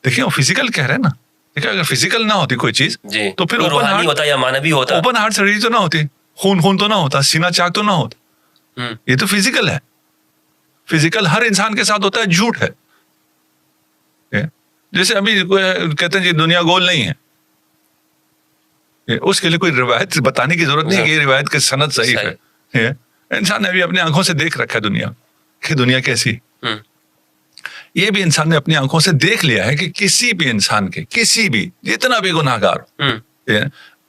Speaker 2: دیکھیں وہ فزیکل کہہ رہے ہیں نا, دیکھیں اگر فزیکل نہ ہوتی کوئی چیز
Speaker 1: جی
Speaker 2: تو پھر
Speaker 1: روحانی ہوتا یا مانوی ہوتا,
Speaker 2: اوپن ہارٹ سرجری تو نہ ہوتی, خون تو نہ ہوتا, سینہ چاک تو نہ ہوتا. یہ تو فزیکل ہے. فزیکل ہر انسان کے ساتھ ہوتا ہے, جھوٹ ہے. جیسے ابھی کہتے ہیں جی دنیا گول نہیں ہے, اس کے لیے کوئی روایت بتانے کی ضرورت نہیں کہ یہ روایت کی سند صحیح ہے. انسان نے ابھی اپنی آنکھوں سے دیکھ رکھا ہے دنیا کہ دنیا کیسی. یہ بھی انسان نے اپنی آنکھوں سے دیکھ لیا ہے کہ کسی بھی انسان کے, کسی بھی جتنا بھی گناہ گار ہو,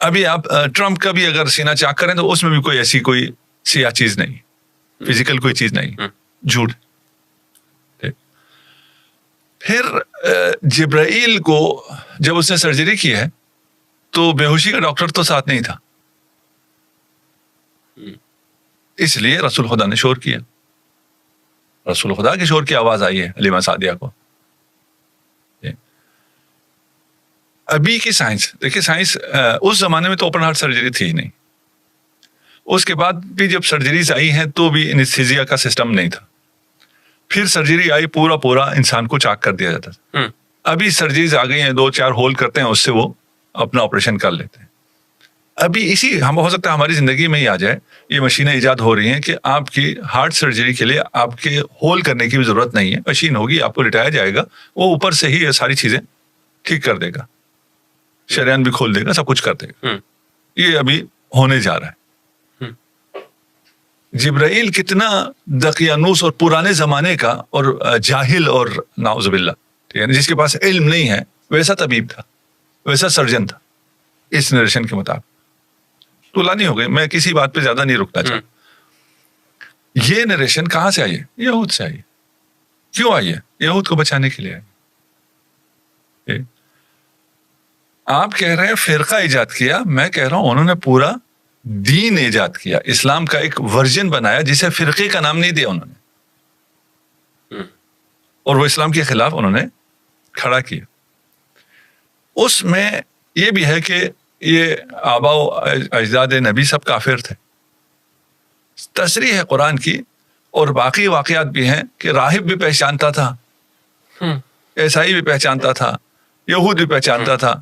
Speaker 2: ابھی آپ ٹرمپ کا بھی اگر سینہ چاک کریں تو اس میں بھی کوئی ایسی کوئی سیاہ چیز نہیں, فزیکل کوئی چیز نہیں, جھوٹ. پھر جبرائیل کو جب اس نے سرجری کی ہے تو بے ہوشی کا ڈاکٹر تو ساتھ نہیں تھا, اس لیے رسول خدا نے شور کیا, رسول خدا کے شور کی آواز آئی ہے حلیمہ سعدیہ کو. ابھی کی سائنس دیکھیے, سائنس اس زمانے میں تو اوپن ہارٹ سرجری تھی ہی نہیں, اس کے بعد بھی جب سرجریز آئی ہیں تو بھی انستھیزیا کا سسٹم نہیں تھا. پھر سرجری آئی, پورا انسان کو چاک کر دیا جاتا تھا. ابھی سرجریز آ گئی ہیں, 2-4 ہول کرتے ہیں, اس سے وہ اپنا آپریشن کر لیتے ہیں. ابھی ہم ہو سکتا ہے ہماری زندگی میں ہی آ جائے, یہ مشینیں ایجاد ہو رہی ہیں کہ آپ کی ہارٹ سرجری کے لیے آپ کے ہول کرنے کی بھی ضرورت نہیں ہے, مشین ہوگی, آپ کو لٹایا جائے گا, وہ اوپر سے ہی یہ ساری چیزیں ٹھیک کر دے گا, شریان بھی کھول دے گا, سب کچھ کر دے گا. یہ ابھی ہونے جا رہا ہے. جبرائیل کتنا دقیانوس اور پرانے زمانے کا اور جاہل اور نعوذ باللہ, جس کے پاس علم نہیں ہے, ویسا طبیب تھا, ویسا سرجن تھا اس نریشن کے مطابق. طولانی نہیں ہو گئی, میں کسی بات پہ زیادہ نہیں رکنا چاہتا. یہ نریشن کہاں سے آئی ہے؟ یہود سے آئی ہے. کیوں آئی ہے؟ یہود کو بچانے کے لیے آئی. آپ کہہ رہے ہیں فرقہ ایجاد کیا, میں کہہ رہا ہوں انہوں نے پورا دین ایجاد کیا, اسلام کا ایک ورژن بنایا جسے فرقے کا نام نہیں دیا انہوں نے, اور وہ اسلام کے خلاف انہوں نے کھڑا کیا. اس میں یہ بھی ہے کہ یہ آبا و اجداد نبی سب کافر تھے, تصریح ہے قرآن کی, اور باقی واقعات بھی ہیں کہ راہب بھی پہچانتا تھا, عیسائی بھی پہچانتا تھا, یہود بھی پہچانتا تھا,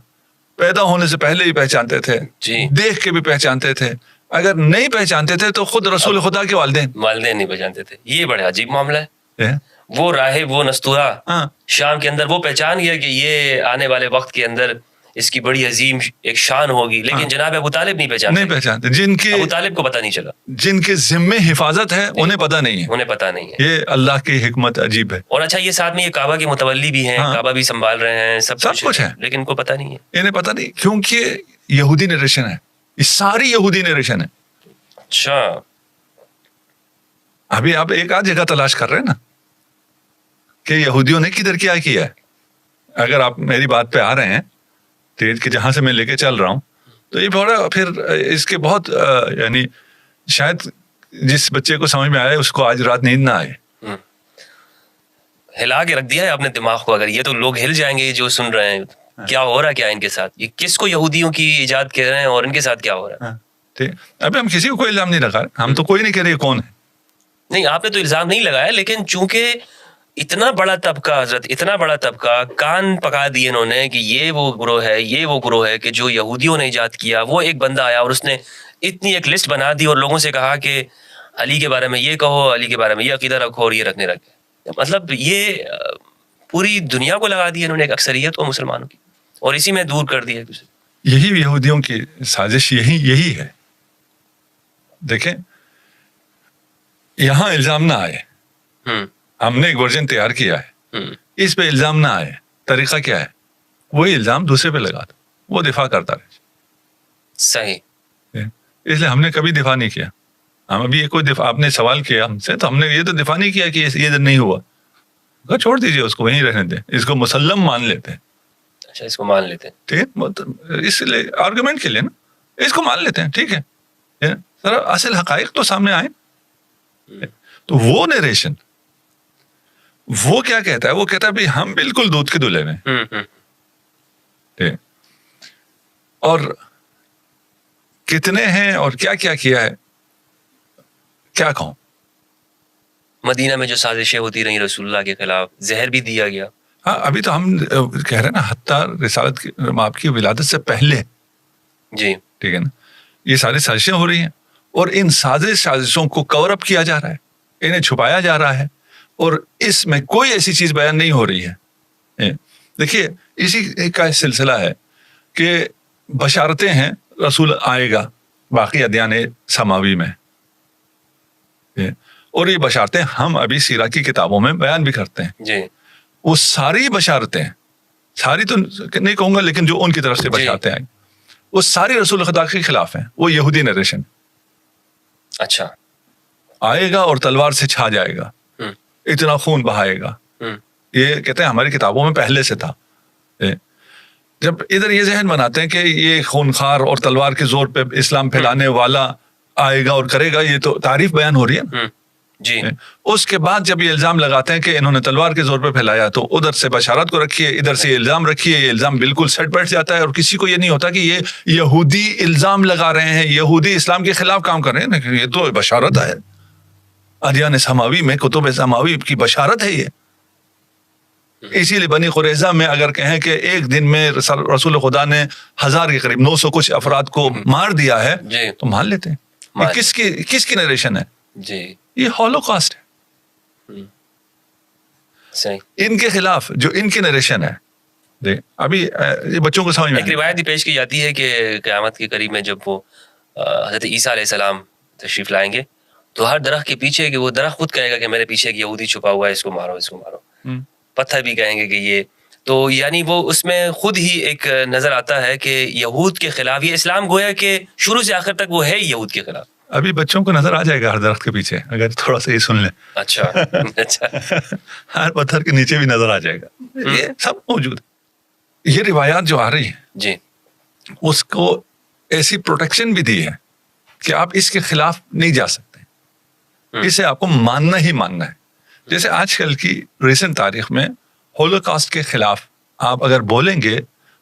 Speaker 2: پیدا ہونے سے پہلے ہی پہچانتے تھے,
Speaker 1: جی.
Speaker 2: دیکھ کے بھی پہچانتے تھے. اگر نہیں پہچانتے تھے تو خود رسول خدا کے والدین
Speaker 1: نہیں پہچانتے تھے. یہ بڑا عجیب معاملہ ہے.
Speaker 2: ہے.
Speaker 1: وہ راہب, وہ نستورا
Speaker 2: ہاں
Speaker 1: شام کے اندر, وہ پہچان گیا کہ یہ آنے والے وقت کے اندر اس کی بڑی عظیم ایک شان ہوگی, لیکن جناب ابو طالب نہیں پہچانتے.
Speaker 2: جن کے
Speaker 1: ابو طالب کو پتہ نہیں چلا,
Speaker 2: جن کے ذمے حفاظت ہے انہیں پتہ نہیں ہے.
Speaker 1: انہیں پتہ نہیں ہے.
Speaker 2: یہ اللہ کی حکمت عجیب ہے.
Speaker 1: اور اچھا, یہ ساتھ میں یہ کعبہ کے متولی بھی ہیں, کعبہ بھی سنبھال رہے ہیں, سب کچھ ہے, لیکن ان کو پتہ نہیں ہے.
Speaker 2: انہیں پتہ نہیں, کیونکہ یہودی نریشن ہے, یہ ساری یہودی نریشن ہے.
Speaker 1: اچھا,
Speaker 2: ابھی آپ ایک آدھ جگہ تلاش کر رہے ہیں نا کہ یہودیوں نے کدھر کیا ہے. اگر آپ میری بات پہ آ رہے ہیں تیز کہ جہاں سے میں لے کے چل رہا ہوں, تو یہ بڑا پھر اس کے بہت یعنی شاید جس بچے کو سمجھ میں آئے اس کو آج رات نیند نہ آئے.
Speaker 1: ہلا کے رکھ دیا ہے اپنے دماغ کو. اگر یہ تو لوگ ہل جائیں گے جو سن رہے ہیں, کیا ہو رہا ہے, کیا ان کے ساتھ, یہ کس کو یہودیوں کی ایجاد کہہ رہے ہیں اور ان کے ساتھ کیا ہو رہا ہے.
Speaker 2: ابھی ہم کسی کو کوئی الزام نہیں لگا رہے, ہم تو کوئی نہیں کہہ رہے کون ہے. نہیں,
Speaker 1: آپ نے تو الزام نہیں لگایا, لیکن چونکہ اتنا بڑا طبقہ, حضرت اتنا بڑا طبقہ کان پکا دیے انہوں نے کہ یہ وہ گروہ ہے, یہ وہ گروہ ہے کہ جو یہودیوں نے ایجاد کیا. وہ ایک بندہ آیا اور اس نے اتنی ایک لسٹ بنا دی اور لوگوں سے کہا کہ علی کے بارے میں یہ کہو, علی کے بارے میں یہ عقیدہ رکھو اور یہ رکھنے رکھے. مطلب یہ پوری دنیا کو لگا دی انہوں نے, ایک اکثریت کو مسلمانوں کی, اور اسی میں دور کر دیا.
Speaker 2: یہی یہودیوں کی سازش یہی ہے. دیکھیں, یہاں الزام نہ آئے, ہم نے ایک ورژن تیار کیا ہے, اس پہ الزام نہ آئے. طریقہ کیا ہے, وہی الزام دوسرے پہ لگا دو, وہ دفاع کرتا رہے. صحیح. اس لیے ہم نے کبھی دفاع نہیں کیا. ہم ابھی کوئی دفاع, آپ نے سوال کیا ہم سے, تو ہم نے یہ تو دفاع نہیں کیا کہ یہ نہیں ہوا. چھوڑ دیجیے اس کو, وہیں رہنے دیں, اس کو مسلم مان لیتے ہیں. اچھا, اس کو مان لیتے ہیں, ٹھیک ہے, اس لیے آرگومنٹ کے لیے نا اس کو مان لیتے ہیں, ٹھیک ہے. ذرا اصل حقائق تو سامنے آئے. تو وہ نریشن وہ کیا کہتا ہے, وہ کہتا ہے بھائی ہم بالکل دودھ کے دلہے میں, اور کتنے ہیں اور کیا کیا کیا ہے کیا کہوں. مدینہ میں جو سازشیں ہوتی رہی رسول اللہ کے خلاف, زہر بھی دیا گیا. ہاں, ابھی تو ہم کہہ رہے ہیں نا, حتیٰ رسالت کی, آپ کی ولادت سے پہلے, جی ٹھیک ہے نا, یہ ساری سازشیں ہو رہی ہیں, اور ان سازشوں کو کور اپ کیا جا رہا ہے, انہیں چھپایا جا رہا ہے, اور اس میں کوئی ایسی چیز بیان نہیں ہو رہی ہے. دیکھیے, اسی کا سلسلہ ہے کہ بشارتیں ہیں رسول آئے گا باقی ادیان سماوی میں, اور یہ بشارتیں ہم ابھی سیرہ کی کتابوں میں بیان بھی کرتے ہیں. جی, وہ ساری بشارتیں, ساری تو نہیں کہوں گا, لیکن جو ان کی طرف سے بشارتیں آئیں وہ ساری رسول خدا کے خلاف ہیں. وہ یہودی نریشن. اچھا, آئے گا اور تلوار سے چھا جائے گا, اتنا خون بہائے گا, یہ کہتے ہیں ہماری کتابوں میں پہلے سے تھا. جب ادھر یہ ذہن بناتے ہیں کہ یہ خونخوار اور تلوار کے زور پہ اسلام پھیلانے والا آئے گا اور کرے گا, یہ تو تعریف بیان ہو رہی ہے. جی, اس کے بعد جب یہ الزام لگاتے ہیں کہ انہوں نے تلوار کے زور پہ پھیلایا, تو ادھر سے بشارت کو رکھیے, ادھر سے الزام رکھیے, یہ الزام بالکل سیٹ بیٹھ جاتا ہے, اور کسی کو یہ نہیں ہوتا کہ یہ یہودی الزام لگا رہے ہیں, یہودی اسلام کے خلاف کام کر رہے ہیں. یہ تو بشارت ہے, ادیان سماوی میں, کتب سماوی کی بشارت ہے یہ. اسی لیے بنی قریظہ میں اگر کہیں کہ ایک دن میں رسول خدا نے 1000 کے قریب 900 کچھ افراد کو مار دیا ہے, تو مان لیتے ہیں. کس کی نریشن ہے؟ جی, یہ ہولوکاسٹ ہے. ان کے خلاف جو ان کی نریشن ہے, ابھی یہ بچوں کو سمجھ میں
Speaker 1: ایک روایت پیش کی جاتی ہے کہ قیامت کے قریب میں جب وہ حضرت عیسیٰ علیہ السلام تشریف لائیں گے, تو ہر درخت کے پیچھے, کہ وہ درخت خود کہے گا کہ میرے پیچھے ایک یہودی چھپا ہوا ہے, اس کو مارو, اس کو مارو. پتھر بھی کہیں گے کہ یہ, تو یعنی وہ اس میں خود ہی ایک نظر آتا ہے کہ یہود کے خلاف, یہ اسلام گویا کہ شروع سے آخر تک وہ ہے یہود کے خلاف.
Speaker 2: ابھی بچوں کو نظر آ جائے گا ہر درخت کے پیچھے, اگر تھوڑا سا یہ سن لیں.
Speaker 1: اچھا,
Speaker 2: ہر پتھر کے نیچے بھی نظر آ جائے گا, یہ سب موجود ہے. یہ روایات جو آ رہی ہیں, جی, اس کو ایسی پروٹیکشن بھی دی ہے کہ آپ اس کے خلاف نہیں جا سکتے, اسے آپ کو ماننا ہی ماننا ہے. جیسے آج کل کی ریسنٹ تاریخ میں ہولوکاسٹ کے خلاف آپ اگر بولیں گے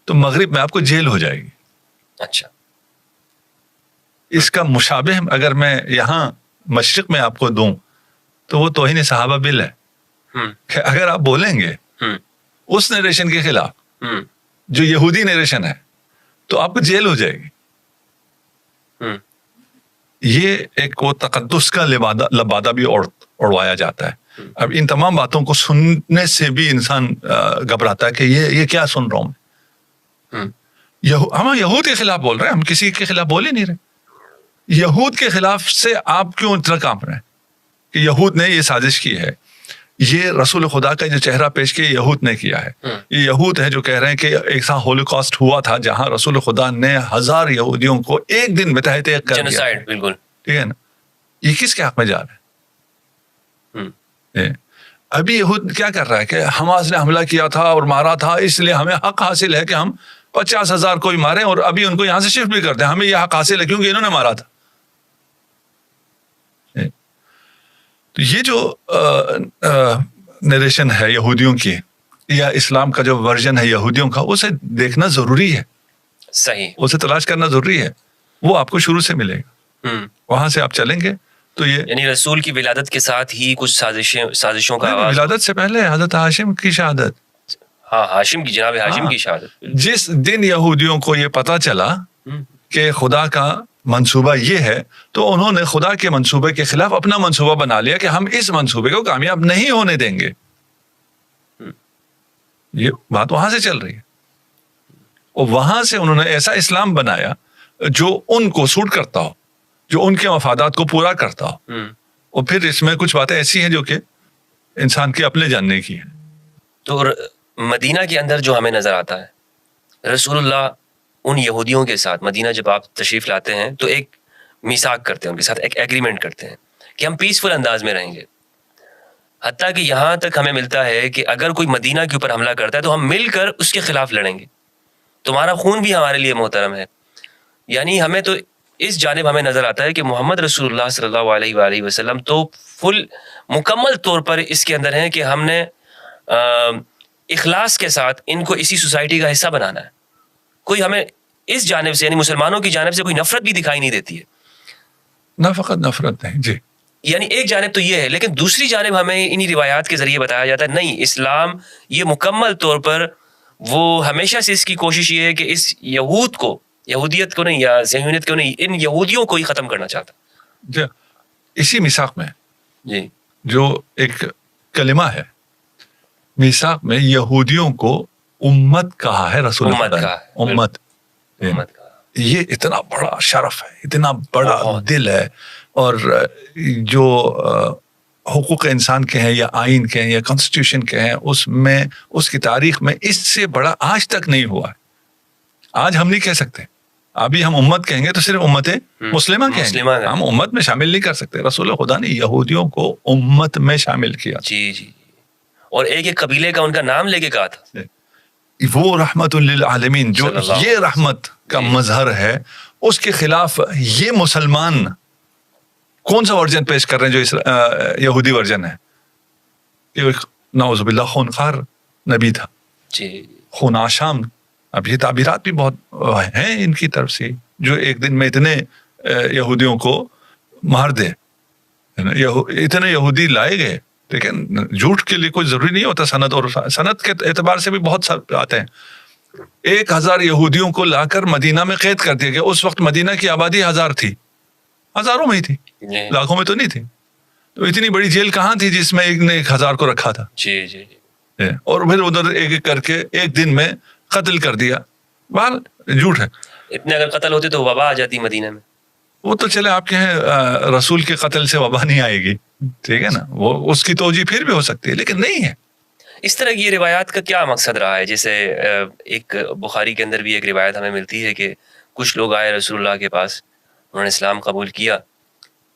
Speaker 2: تو مغرب میں آپ کو جیل ہو جائے گی. اچھا, اس کا مشابہ اگر میں یہاں مشرق میں آپ کو دوں تو وہ توہین صحابہ بل ہے. کہ اگر آپ بولیں گے اس نریشن کے خلاف جو یہودی نریشن ہے, تو آپ کو جیل ہو جائے گی.
Speaker 1: ہوں.
Speaker 2: یہ ایک وہ تقدس کا لبادہ بھی اڑوایا جاتا ہے. اب ان تمام باتوں کو سننے سے بھی انسان گھبراتا ہے کہ یہ کیا سن رہا ہوں میں. ہم یہود کے خلاف بول رہے ہیں, ہم کسی کے خلاف بول ہی نہیں رہے. یہود کے خلاف سے آپ کیوں اتنا کانپ رہے ہیں کہ یہود نے یہ سازش کی ہے, یہ رسول خدا کا جو چہرہ پیش کیا یہود نے کیا ہے. یہ یہود ہے جو کہہ رہے ہیں کہ ایک سا ہولوکاسٹ ہوا تھا جہاں رسول خدا نے 1000 یہودیوں کو ایک دن میں تہہ تیغ کر دیا.
Speaker 1: بالکل
Speaker 2: ٹھیک ہے نا. یہ کس کے حق میں جا رہے ہیں؟ ابھی یہود کیا کر رہا ہے کہ حماس نے حملہ کیا تھا اور مارا تھا, اس لیے ہمیں حق حاصل ہے کہ ہم 50,000 کوئی مارے اور ابھی ان کو یہاں سے شفٹ بھی کرتے ہیں, ہمیں یہ حق حاصل ہے کیونکہ انہوں نے مارا تھا. تو یہ جو نریشن ہے یہودیوں کی یا اسلام کا جو ورژن ہے یہودیوں کا, اسے دیکھنا ضروری ہے.
Speaker 1: صحیح.
Speaker 2: اسے تلاش کرنا ضروری ہے. وہ آپ کو شروع سے ملے گا, وہاں سے آپ چلیں گے تو یہ
Speaker 1: یعنی رسول کی ولادت کے ساتھ ہی کچھ سازشوں کا آغاز.
Speaker 2: ولادت سے پہلے حضرت ہاشم کی شہادت.
Speaker 1: ہاں, ہاشم کی, جناب ہاشم کی شہادت.
Speaker 2: جس دن یہودیوں کو یہ پتا چلا کہ خدا کا منصوبہ یہ ہے تو انہوں نے خدا کے منصوبے کے خلاف اپنا منصوبہ بنا لیا کہ ہم اس منصوبے کو کامیاب نہیں ہونے دیں گے. یہ بات وہاں سے چل رہی ہے, اور وہاں سے انہوں نے ایسا اسلام بنایا جو ان کو سوٹ کرتا ہو, جو ان کے مفادات کو پورا کرتا ہو. اور پھر اس میں کچھ باتیں ایسی ہیں جو کہ انسان کے اپنے جاننے کی ہیں.
Speaker 1: تو مدینہ کے اندر جو ہمیں نظر آتا ہے, رسول اللہ ان یہودیوں کے ساتھ مدینہ جب آپ تشریف لاتے ہیں تو ایک میثاق کرتے ہیں, ان کے ساتھ ایک ایگریمنٹ کرتے ہیں کہ ہم پیسفل انداز میں رہیں گے. حتیٰ کہ یہاں تک ہمیں ملتا ہے کہ اگر کوئی مدینہ کے اوپر حملہ کرتا ہے تو ہم مل کر اس کے خلاف لڑیں گے, تمہارا خون بھی ہمارے لیے محترم ہے. یعنی ہمیں تو اس جانب ہمیں نظر آتا ہے کہ محمد رسول اللہ صلی اللہ علیہ وآلہ وسلم تو مکمل طور پر اس کے اندر ہیں کہ ہم نے اخلاص کے ساتھ ان کو اسی سوسائٹی کا حصہ بنانا ہے. کوئی ہمیں اس جانب سے یعنی مسلمانوں کی جانب سے کوئی نفرت بھی دکھائی نہیں دیتی ہے.
Speaker 2: نہ فقط نفرت نہیں جی,
Speaker 1: یعنی ایک جانب تو یہ ہے, لیکن دوسری جانب ہمیں انہی روایات کے ذریعے بتایا جاتا ہے نہیں, اسلام یہ مکمل طور پر وہ ہمیشہ سے اس کی کوشش یہ ہے کہ اس یہودیت کو نہیں یا صہیونیت کو نہیں, ان یہودیوں کو ہی ختم کرنا چاہتا.
Speaker 2: جی اسی میثاق میں
Speaker 1: جی
Speaker 2: جو ایک کلمہ ہے, میثاق میں یہودیوں کو امت کہا ہے رسول
Speaker 1: امت
Speaker 2: خدا
Speaker 1: کہا ہے.
Speaker 2: امت. یہ اتنا بڑا شرف ہے, اتنا بڑا دل ہے, اور جو حقوق انسان کے ہیں یا آئین کے ہیں یا کانسٹیٹیوشن کے ہیں اس میں اس کی تاریخ میں اس سے بڑا آج تک نہیں ہوا ہے. آج ہم نہیں کہہ سکتے, ابھی ہم امت کہیں گے تو صرف امت مسلمہ کہیں گے, ہم امت میں شامل نہیں کر سکتے. رسول خدا نے یہودیوں کو امت میں شامل کیا.
Speaker 1: جی جی, اور ایک قبیلے کا ان کا نام لے کے کہا تھا,
Speaker 2: وہ رحمت للعالمین, جو یہ رحمت کا مظہر ہے, اس کے خلاف یہ مسلمان کون سا ورژن پیش کر رہے ہیں جو یہودی ورژن ہے کہ نعوذ باللہ خونخوار نبی تھا, خون آشام. اب یہ تعبیرات بھی بہت ہیں ان کی طرف سے, جو ایک دن میں اتنے یہودیوں کو مار دے. اتنے یہودی لائے گئے, لیکن جھوٹ کے لیے کوئی ضروری نہیں ہوتا سند, اور سند کے اعتبار سے بھی بہت آتے ہیں. 1000 یہودیوں کو لا کر مدینہ میں قید کر دیا گیا. اس وقت مدینہ کی آبادی 1000 تھی, ہزاروں میں ہی تھی, لاکھوں میں تو نہیں تھی. تو اتنی بڑی جیل کہاں تھی جس میں ایک نے 1000 کو رکھا تھا.
Speaker 1: جی جی,
Speaker 2: اور پھر ادھر ایک ایک کر کے ایک دن میں قتل کر دیا. بہرحال جھوٹ ہے.
Speaker 1: اتنے اگر قتل ہوتے تو وبا آ جاتی مدینہ میں.
Speaker 2: وہ تو چلے آپ کے ہیں رسول کے قتل سے وبا نہیں آئے گی, ٹھیک ہے نا, وہ اس کی توجہ پھر بھی ہو سکتی ہے, لیکن نہیں ہے.
Speaker 1: اس طرح کی یہ روایات کا کیا مقصد رہا ہے؟ جیسے ایک بخاری کے اندر بھی ایک روایت ہمیں ملتی ہے کہ کچھ لوگ آئے رسول اللہ کے پاس, انہوں نے اسلام قبول کیا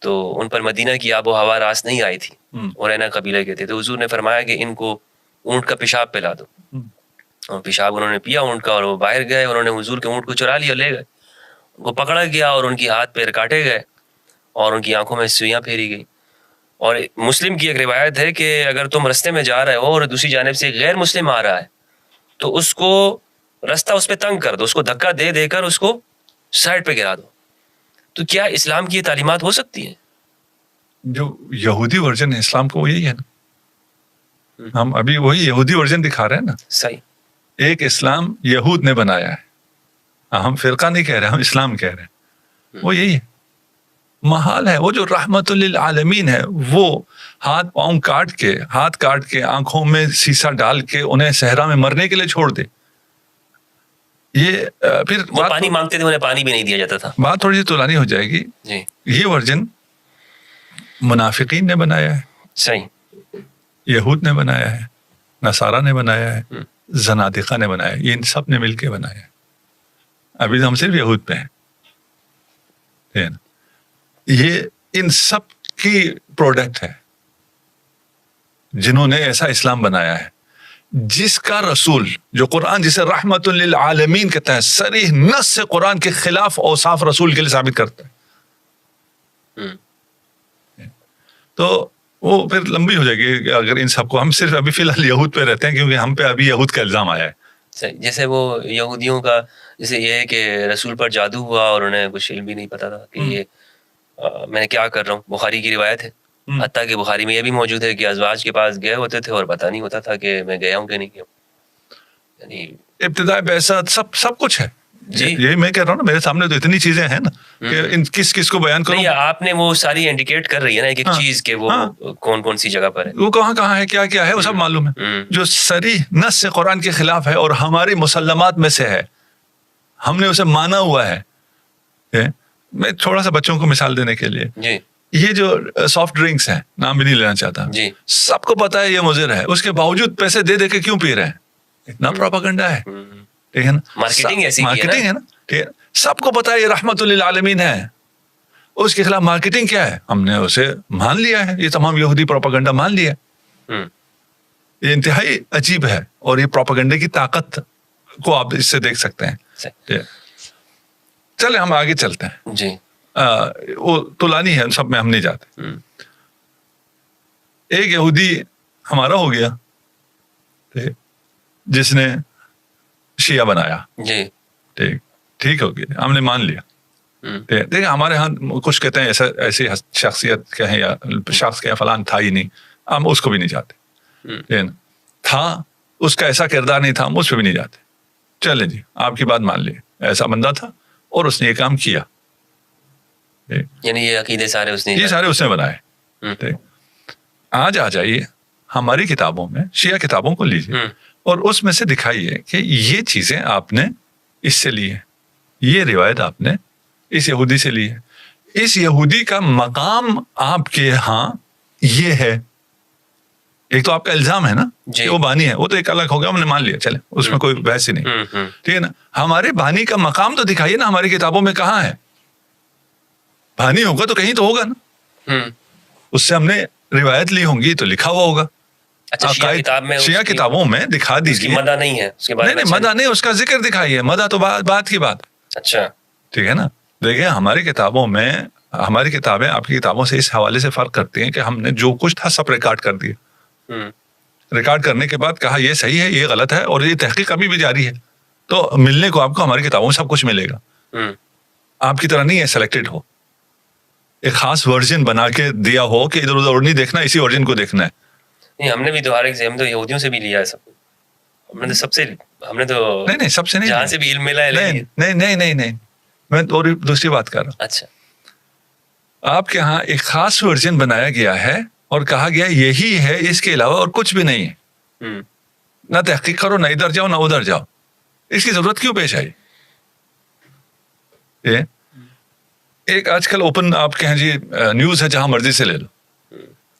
Speaker 1: تو ان پر مدینہ کی آب و ہوا راس نہیں آئی تھی, اور اینا قبیلے کے تھے. تو حضور نے فرمایا کہ ان کو اونٹ کا پیشاب پلا دو, اور پیشاب انہوں نے پیا اونٹ کا, اور وہ باہر گئے, انہوں نے حضور کے اونٹ کو چرا لیا, لے گئے, ان کو پکڑا گیا اور ان کی ہاتھ پیر کاٹے گئے اور ان کی آنکھوں میں سوئیاں پھیری گئی. اور مسلم کی ایک روایت ہے کہ اگر تم رستے میں جا رہے ہو اور دوسری جانب سے غیر مسلم آ رہا ہے تو اس کو رستہ اس پہ تنگ کر دو, اس کو دھکا دے دے کر اس کو سائڈ پہ گرا دو. تو کیا اسلام کی یہ تعلیمات ہو سکتی ہیں؟
Speaker 2: جو یہودی ورژن ہے اسلام کو وہ یہی ہے نا, ہم ابھی وہی یہودی ورژن دکھا رہے ہیں نا.
Speaker 1: صحیح.
Speaker 2: ایک اسلام یہود نے بنایا ہے, ہم فرقہ نہیں کہہ رہے، ہم اسلام کہہ رہے ہیں، وہ یہی ہے، محال ہے. وہ جو رحمت للعالمین ہے وہ ہاتھ پاؤں کاٹ کے آنکھوں میں سیسا ڈال کے انہیں صحرا میں مرنے کے لیے چھوڑ دے. یہ پھر
Speaker 1: وہ پانی مانگتے تھے، انہیں پانی بھی نہیں دیا جاتا تھا.
Speaker 2: بات تھوڑی سی طولانی ہو جائے گی.
Speaker 1: جی
Speaker 2: یہ ورژن منافقین نے بنایا ہے،
Speaker 1: صحیح،
Speaker 2: یہود نے بنایا ہے، نصارہ نے بنایا ہے، زنادقہ نے بنایا ہے، یہ ان سب نے مل کے بنایا ہے. ابھی تو ہم صرف یہود پہ ہیں. ٹھیک ہے نا؟ یہ ان سب کی پروڈکٹ ہے جنہوں نے ایسا اسلام بنایا ہے جس کا رسول، جو قرآن جسے رحمت للعالمین کہتا ہے، صریح نص سے قرآن کے خلاف اوصاف رسول کے لیے ثابت کرتا ہے. تو وہ پھر لمبی ہو جائے گی اگر ان سب کو، ہم صرف ابھی فی الحال یہود پہ رہتے ہیں کیونکہ ہم پہ ابھی یہود کا الزام آیا ہے.
Speaker 1: جیسے وہ یہودیوں کا جیسے یہ ہے کہ رسول پر جادو ہوا اور انہیں کچھ علم بھی نہیں پتا تھا کہ یہ میں کیا کر رہا ہوں. بخاری کی روایت ہے، حتیٰ کہ بخاری میں یہ بھی موجود ہے کہ ازواج کے پاس گئے ہوتے تھے اور پتہ نہیں ہوتا تھا کہ میں گیا ہوں کہ نہیں گیا ہوں. یعنی
Speaker 2: ابتدائی بعثت سب کچھ ہے.
Speaker 1: جی
Speaker 2: یہ میں کہہ رہا ہوں نا، میرے سامنے تو اتنی چیزیں ہیں نا کہ ان کس کو بیان کروں.
Speaker 1: نہیں، آپ نے وہ ساری انڈیکیٹ کر رہی ہے نا ایک چیز کہ وہ کون سی جگہ پر ہے،
Speaker 2: وہ کہاں ہے، کیا ہے، وہ سب معلوم ہے. جو صریح نص سے قرآن کے خلاف ہے اور ہماری مسلمات میں سے ہے، ہم نے اسے مانا ہوا ہے. میں تھوڑا سا بچوں کو مثال دینے کے لیے،
Speaker 1: جی
Speaker 2: یہ جو سافٹ ڈرنکس ہیں، نام بھی نہیں لینا چاہتا،
Speaker 1: جی
Speaker 2: سب کو پتا ہے یہ مضر ہے، اس کے باوجود پیسے دے کے کیوں پی رہے ہیں؟ اتنا پروپیگنڈا ہے. ٹھیک ہے نا،
Speaker 1: مارکیٹنگ ایسی
Speaker 2: مارکیٹنگ ہے نا. ٹھیک ہے، سب کو پتا ہے یہ رحمت للعالمین ہے، اس کے خلاف مارکیٹنگ کیا ہے؟ ہم نے اسے مان لیا ہے، یہ تمام یہودی پروپیگنڈا مان لیا. یہ انتہائی عجیب ہے اور یہ پروپیگنڈے کی طاقت کو آپ اس سے دیکھ سکتے ہیں. چلے ہم آگے چلتے ہیں.
Speaker 1: جی
Speaker 2: وہ طولانی ہے، سب میں ہم نہیں جاتے. ایک یہودی ہمارا ہو گیا جس نے شیعہ بنایا.
Speaker 1: جی
Speaker 2: ٹھیک ہو گیا، ہم نے مان لیا. دیکھیں ہمارے ہاں کچھ کہتے ہیں ایسی شخصیت کہیں یا شخص کہیں فلان تھا ہی نہیں، ہم اس کو بھی نہیں جاتے. تھا، اس کا ایسا کردار نہیں تھا، ہم اس پہ بھی نہیں جاتے. چلیں جی، آپ کی بات مان لی، ایسا بندہ تھا اور اس نے یہ کام کیا.
Speaker 1: یعنی یہ عقیدے سارے اس
Speaker 2: نے بنائے. آج آ جائیے ہماری کتابوں میں، شیعہ کتابوں کو لیجیے اور اس میں سے دکھائیے کہ یہ چیزیں آپ نے اس سے لی ہے، یہ روایت آپ نے اس یہودی سے لی ہے. اس یہودی کا مقام آپ کے ہاں یہ ہے. ایک تو آپ کا الزام ہے نا کہ وہ بانی ہے، وہ تو ایک الگ ہو گیا، ہم نے مان لیا، چلے اس میں کوئی بحث ہی نہیں. ٹھیک ہے نا، ہمارے بانی کا مقام تو دکھائیے نا ہماری کتابوں میں کہاں ہے. بانی ہوگا تو کہیں تو ہوگا نا، اس سے ہم نے روایت لی ہوں گی تو لکھا ہوا ہوگا. شیعہ کتابوں میں دکھا دیجیے.
Speaker 1: مدح نہیں ہے اس کے بارے میں،
Speaker 2: نہیں مدح نہیں، اس کا ذکر دکھائیے. مدح تو بات کی بات.
Speaker 1: اچھا
Speaker 2: ٹھیک ہے نا. دیکھیں ہماری کتابوں میں، ہماری کتابیں آپ کی کتابوں سے اس حوالے سے فرق کرتی ہیں کہ ہم نے جو کچھ تھا سب ریکارڈ کر دیا. ریکارڈ کرنے کے بعد کہا یہ صحیح ہے، یہ غلط ہے، اور یہ تحقیق ابھی بھی جاری ہے. تو ملنے کو آپ کو ہماری کتابوں میں سب کچھ ملے گا. آپ کی طرح نہیں ہے سلیکٹڈ ہو، ایک خاص ورژن بنا کے دیا ہو کہ ادھر ادھر نہیں دیکھنا، اسی ورژن کو دیکھنا ہے.
Speaker 1: نہیں، ہم نے بھی تو ہر ایک سے، ہم تو یہودیوں سے بھی لیا ہے سب. ہم نے تو سب سے، ہم نے تو
Speaker 2: نہیں سب سے نہیں،
Speaker 1: جہاں سے بھی علم ملا ہے.
Speaker 2: نہیں میں دوسری بات کر رہا ہوں.
Speaker 1: اچھا،
Speaker 2: آپ کے ہاں ایک خاص ورژن بنایا گیا ہے اور کہا گیا یہی ہے، اس کے علاوہ اور کچھ بھی نہیں ہے. نہ تحقیق کرو، نہ ادھر جاؤ نہ ادھر جاؤ. اس کی ضرورت کیوں پیش آئی؟ ایک آج کل اوپن آپ کہیں جی نیوز ہے، جہاں مرضی سے لے لو،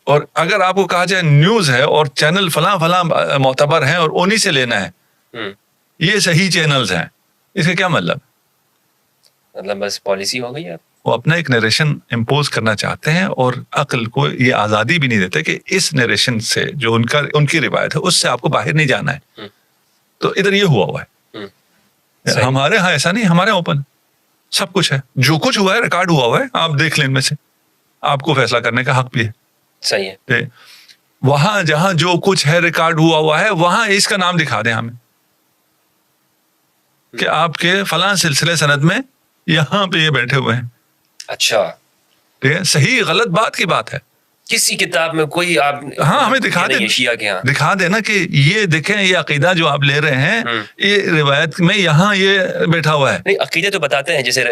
Speaker 2: اور اگر آپ کو کہا جائے نیوز ہے اور چینل فلاں معتبر ہیں اور انہی سے لینا ہے، یہ صحیح چینلز ہیں، اس کا کیا مطلب
Speaker 1: بس پالیسی ہو گئی ہے.
Speaker 2: وہ اپنا ایک نیریشن امپوز کرنا چاہتے ہیں اور عقل کو یہ آزادی بھی نہیں دیتے کہ اس نیریشن سے جو ان کی روایت ہے اس سے آپ کو باہر نہیں جانا ہے. تو ادھر یہ ہوا ہے. ہمارے ہاں ایسا نہیں، ہمارے اوپن سب کچھ ہے، جو کچھ ہوا ہے ریکارڈ ہوا ہے، آپ دیکھ لیں، ان میں سے آپ کو فیصلہ کرنے کا حق بھی ہے.
Speaker 1: صحیح ہے.
Speaker 2: وہاں جہاں جو کچھ ہے ریکارڈ ہوا ہے، وہاں اس کا نام دکھا دیں ہمیں کہ آپ کے فلاں سلسلے سند میں یہاں پہ یہ بیٹھے ہوئے ہیں.
Speaker 1: اچھا،
Speaker 2: ٹھیک ہے، صحیح غلط بات کی بات ہے.
Speaker 1: کسی کتاب میں کوئی آپ
Speaker 2: ہاں ہمیں دکھا دیں،
Speaker 1: شیعہ کے ہاں
Speaker 2: دکھا دینا کہ یہ دیکھیں یہ عقیدہ جو آپ لے رہے ہیں یہ روایت میں یہاں یہ بیٹھا ہوا ہے.
Speaker 1: نہیں عقیدے تو بتاتے ہیں جیسے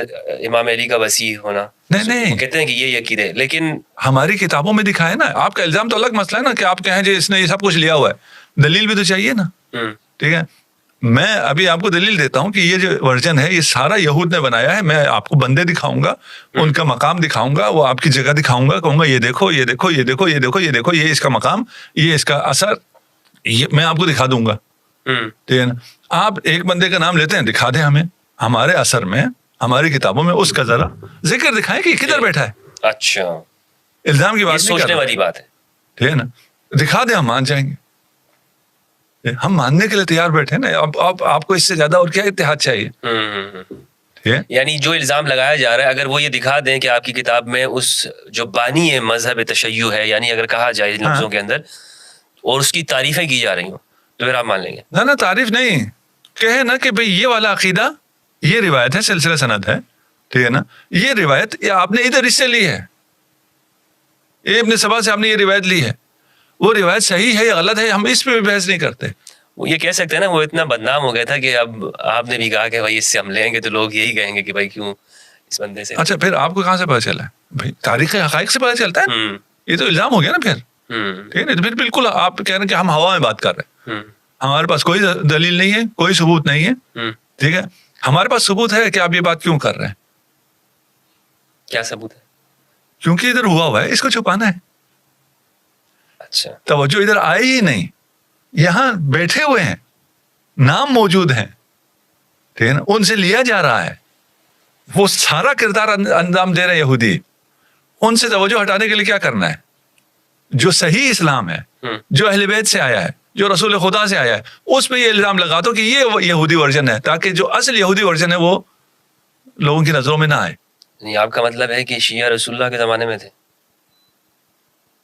Speaker 1: امام علی کا وسیع ہونا،
Speaker 2: نہیں
Speaker 1: کہتے ہیں کہ یہ عقیدے، لیکن
Speaker 2: ہماری کتابوں میں دکھائے نا. آپ کا الزام تو الگ مسئلہ ہے نا کہ آپ کہیں جی اس نے یہ سب کچھ لیا ہوا ہے، دلیل بھی تو چاہیے نا. ٹھیک ہے، میں ابھی آپ کو دلیل دیتا ہوں کہ یہ جو ورژن ہے یہ سارا یہود نے بنایا ہے. میں آپ کو بندے دکھاؤں گا، ان کا مقام دکھاؤں گا، وہ آپ کی جگہ دکھاؤں گا، کہوں گا یہ دیکھو یہ دیکھو یہ دیکھو یہ دیکھو یہ دیکھو، یہ اس کا مقام، یہ اس کا اثر، یہ میں آپ کو دکھا دوں گا. ٹھیک ہے نا. آپ ایک بندے کا نام لیتے ہیں، دکھا دیں ہمیں ہمارے اثر میں، ہماری کتابوں میں اس کا ذرا ذکر دکھائیں کہ کدھر بیٹھا ہے.
Speaker 1: اچھا
Speaker 2: الزام کی بات
Speaker 1: سوچنے والی بات ہے.
Speaker 2: ٹھیک ہے نا، دکھا دیں ہم مان جائیں گے. ہم ماننے کے لیے تیار بیٹھے نا. اب آپ کو اس سے زیادہ اور کیا اتحاد چاہیے؟ ٹھیک ہے،
Speaker 1: یعنی جو الزام لگایا جا رہا ہے اگر وہ یہ دکھا دیں کہ آپ کی کتاب میں اس جو بانی ہے مذہب تشیع ہے، یعنی اگر کہا جائے ان لفظوں کے اندر اور اس کی تعریفیں کی جا رہی ہوں تو پھر آپ مان لیں گے؟
Speaker 2: نہ تعریف نہیں، کہے نا کہ بھئی یہ والا عقیدہ، یہ روایت ہے، سلسلہ سند ہے. ٹھیک ہے نا، یہ روایت یہ آپ نے ادھر اس سے لی ہے، یہ ابن سبا سے آپ نے یہ روایت لی ہے، وہ روایت صحیح ہے یا غلط ہے ہم اس پہ بھی بحث نہیں کرتے.
Speaker 1: وہ یہ کہہ سکتے ہیں نا وہ اتنا بدنام ہو گیا تھا کہ اب آپ نے بھی کہا کہ بھائی اس سے ہم لیں گے تو لوگ یہی کہیں گے کہ بھائی کیوں اس بندے سے.
Speaker 2: اچھا پھر آپ کو کہاں سے پتا چلا ہے؟ بھائی تاریخ حقائق سے پتا چلتا ہے. یہ تو الزام ہو گیا نا پھر. ٹھیک ہے، پھر بالکل آپ کہہ رہے ہیں کہ ہم ہوا میں بات کر رہے ہیں، ہمارے پاس کوئی دلیل نہیں ہے، کوئی ثبوت نہیں ہے. ٹھیک ہے، ہمارے پاس ثبوت ہے کہ آپ یہ بات کیوں کر رہے ہیں.
Speaker 1: کیا ثبوت ہے؟
Speaker 2: کیونکہ ادھر ہوا ہے، اس کو چھپانا ہے.
Speaker 1: اچھا
Speaker 2: توجہ ادھر آئے ہی نہیں، یہاں بیٹھے ہوئے ہیں، نام موجود ہیں، ٹھیک ہے نا، ان سے لیا جا رہا ہے، وہ سارا کردار انجام دے رہے ہیں یہودی. ان سے توجہ ہٹانے کے لیے کیا کرنا ہے؟ جو صحیح اسلام ہے، جو اہل بیت سے آیا ہے، جو رسول خدا سے آیا ہے، اس پہ یہ الزام لگا دو کہ یہ یہودی ورژن ہے، تاکہ جو اصل یہودی ورژن ہے وہ لوگوں کی نظروں میں نہ آئے.
Speaker 1: یعنی آپ کا مطلب ہے کہ شیعہ رسول اللہ کے زمانے میں تھے؟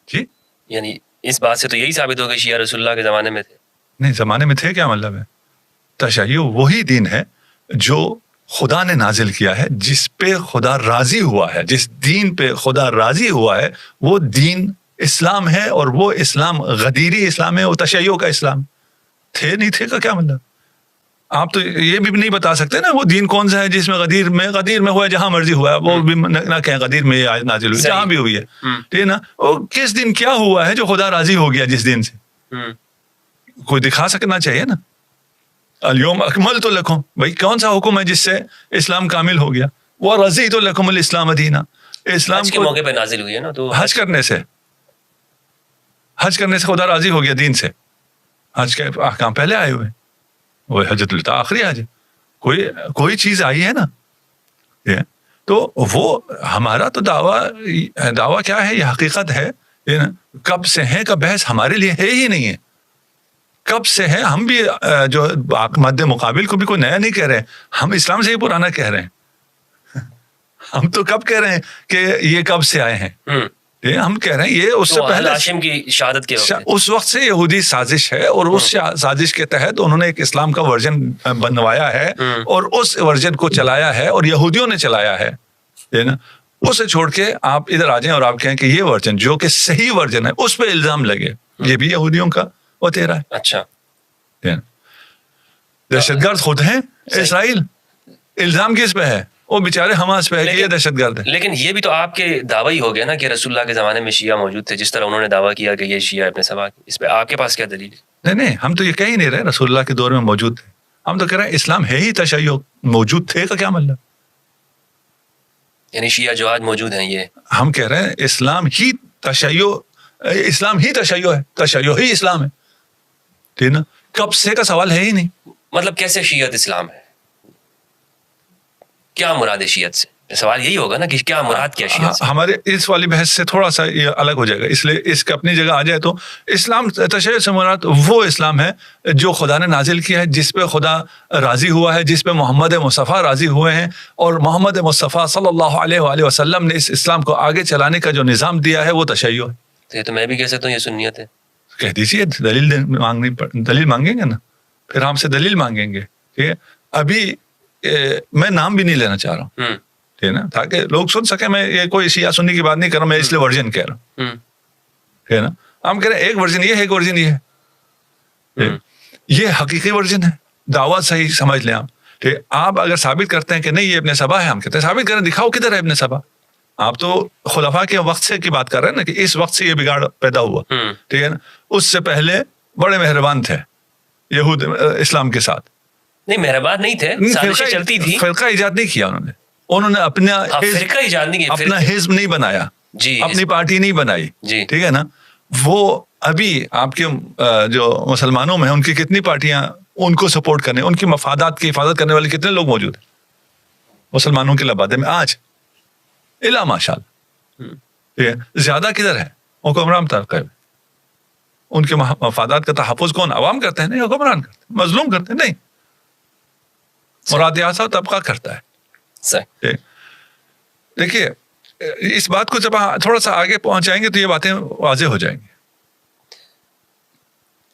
Speaker 2: جی،
Speaker 1: یعنی اس بات سے تو یہی ثابت ہو کہ شیعہ رسول اللہ کے زمانے میں تھے.
Speaker 2: نہیں، زمانے میں تھے کیا مطلب ہے؟ تشیع وہی دین ہے جو خدا نے نازل کیا ہے، جس پہ خدا راضی ہوا ہے، جس دین پہ خدا راضی ہوا ہے وہ دین اسلام ہے. اور وہ اسلام غدیری اسلام ہے، وہ تشیع کا اسلام. تھے نہیں تھے کا کیا مطلب؟ آپ تو یہ بھی نہیں بتا سکتے نا وہ دین کون سا ہے جس میں غدیر میں ہوا ہے، جہاں مرضی ہوا ہے وہ بھی نہ کہیں غدیر میں یہ آیت نازل ہوئی، جہاں بھی ہوئی ہے. ٹھیک ہے نا، اور کس دن کیا ہوا ہے جو خدا راضی ہو گیا جس دن سے؟ کوئی دکھا سکنا چاہیے نا. الیوم اکملت لکم، بھائی کون سا حکم ہے جس سے اسلام کامل ہو گیا؟ وہ رضیت لکم الاسلام دینہ. اسلام
Speaker 1: کے موقع پہ نازل ہوئی ہے نا، تو
Speaker 2: حج کرنے سے خدا راضی ہو گیا دین سے. حج کے احکام پہلے آئے ہوئے، وہ حجۃ الوداع آخری حج، کوئی چیز آئی ہے نا. تو وہ ہمارا تو دعویٰ کیا ہے؟ یہ حقیقت ہے. کب سے ہے کا بحث ہمارے لیے ہے ہی نہیں ہے. کب سے ہے؟ ہم بھی جو مد مقابل کو بھی کوئی نیا نہیں کہہ رہے ہیں، ہم اسلام سے ہی پرانا کہہ رہے ہیں. ہم تو کب کہہ رہے ہیں کہ یہ کب سے آئے ہیں؟ ہم کہہ رہے ہیں یہ اس سے پہلے
Speaker 1: ہاشم کی شہادت کے
Speaker 2: اس وقت سے یہودی سازش ہے، اور اس سازش کے تحت انہوں نے ایک اسلام کا ورژن بنوایا ہے اور اس ورژن کو چلایا ہے، اور یہودیوں نے چلایا ہے. اسے چھوڑ کے آپ ادھر آ جائیں اور آپ کہیں کہ یہ ورژن جو کہ صحیح ورژن ہے اس پہ الزام لگے، یہ بھی یہودیوں کا وہ تیرا ہے.
Speaker 1: اچھا،
Speaker 2: دہشت گرد خود ہیں اسرائیل، الزام کس پہ ہے؟ وہ بیچارے حماس پہ ہے کہ یہ دہشت گرد ہے.
Speaker 1: لیکن یہ بھی تو آپ کے دعویٰ ہی ہو گیا نا کہ رسول اللہ کے زمانے میں شیعہ موجود تھے، جس طرح انہوں نے دعویٰ کیا کہ یہ شیعہ ابن سبا. اس پہ آپ کے پاس کیا دلیل ہے؟
Speaker 2: نہیں، ہم تو یہ کہہ ہی نہیں رہے رسول اللہ کے دور میں موجود تھے. ہم تو کہہ رہے ہیں اسلام ہے ہی تشیع. موجود تھے کا کیا مطلب؟
Speaker 1: یعنی شیعہ جو آج موجود ہیں یہ
Speaker 2: ہم کہہ رہے ہیں اسلام ہی تشیع ہے، تشیع ہی اسلام ہے. ٹھیک نا، کب سے کا سوال ہے ہی نہیں.
Speaker 1: مطلب کیسے شیعت اسلام ہے؟ کیا مراد ہے شیعت سے؟ سوال یہی ہوگا نا کہ کیا مراد کیا شیعت سے؟
Speaker 2: ہمارے اس والی بحث سے تھوڑا سا یہ الگ ہو جائے گا، اس لیے اس کے اپنی جگہ آ جائے تو اسلام تشیع سے مراد وہ اسلام ہے جو خدا نے نازل کیا ہے، جس پہ خدا راضی ہوا ہے، جس پہ محمد مصطفیٰ راضی ہوئے ہیں، اور محمد مصطفیٰ صلی اللہ علیہ وآلہ وسلم نے اس اسلام کو آگے چلانے کا جو نظام دیا ہے وہ تشیع ہے.
Speaker 1: تو یہ تو میں بھی کہہ سکتا ہوں یہ سنیت ہے.
Speaker 2: کہہ دیجیے، دلیل مانگیں گے نا، پھر ہم سے دلیل مانگیں گے. ٹھیک ہے، ابھی میں نام بھی نہیں لینا چاہ رہا ہوں، ٹھیک ہے نا، تاکہ لوگ سن سکیں. میں یہ کوئی شیعہ سنی کی بات نہیں کر رہا، میں اس لیے ورژن کہہ رہا ہوں. ہے نا. ہم کہہ رہے ہیں ایک ورژن یہ ہے, ایک ورژن یہ ہے. یہ حقیقی ورژن ہے, دعوت صحیح سمجھ لیں آپ. ٹھیک, آپ اگر ثابت کرتے ہیں کہ نہیں یہ ابن سبا ہے, ہم کہتے ہیں ثابت کریں, دکھاؤ کدھر ہے ابن سبا. آپ تو خلفاء کے وقت سے کی بات کر رہے ہیں نا, کہ اس وقت سے یہ بگاڑ پیدا ہوا. ٹھیک ہے نا. اس سے پہلے بڑے مہربان تھے یہود اسلام کے ساتھ.
Speaker 1: نہیں مہربان نہیں تھے, سازشیں چلتی تھی.
Speaker 2: فرقہ ایجاد نہیں کیا انہوں نے اپنا
Speaker 1: فرقہ ایجاد نہیں کیا,
Speaker 2: اپنا حزب نہیں بنایا,
Speaker 1: جی
Speaker 2: اپنی پارٹی نہیں بنائی.
Speaker 1: جی
Speaker 2: ٹھیک ہے نا. وہ ابھی آپ کے جو مسلمانوں میں ان کی کتنی پارٹیاں ان کو سپورٹ کرنے, ان کی مفادات کی حفاظت کرنے والے کتنے لوگ موجود ہیں مسلمانوں کے لبادے میں آج الا ماشاء اللہ. زیادہ کدھر ہے حکمران طبقے میں. ان کے مفادات کا تحفظ کون, عوام کرتے ہیں؟ نہیں, حکمران کرتے ہیں, مظلوم کرتے ہیں. نہیں, مراد یاسا طبقہ کرتا ہے.
Speaker 1: صحیح.
Speaker 2: دیکھیے اس بات کو جب تھوڑا سا آگے پہنچائیں گے تو یہ باتیں واضح ہو جائیں گی.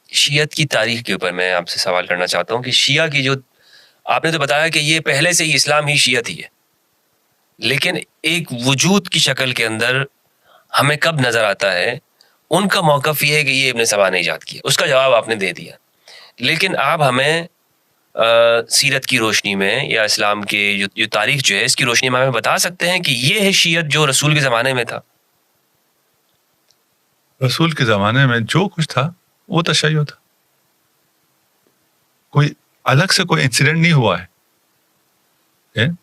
Speaker 1: شیعت کی تاریخ کے اوپر میں آپ سے سوال کرنا چاہتا ہوں کہ شیعہ کی جو آپ نے تو بتایا کہ یہ پہلے سے ہی اسلام ہی شیعت ہی ہے, لیکن ایک وجود کی شکل کے اندر ہمیں کب نظر آتا ہے ان کا موقف یہ ہے کہ یہ ابن سبا نے ایجاد کیا, اس کا جواب آپ نے دے دیا. لیکن آپ ہمیں سیرت کی روشنی میں یا اسلام کے جو تاریخ جو ہے اس کی روشنی میں ہمیں بتا سکتے ہیں کہ یہ ہے شیعت جو رسول کے زمانے میں تھا.
Speaker 2: رسول کے زمانے میں جو کچھ تھا وہ تشیع تھا. کوئی الگ سے کوئی انسیڈنٹ نہیں ہوا ہے.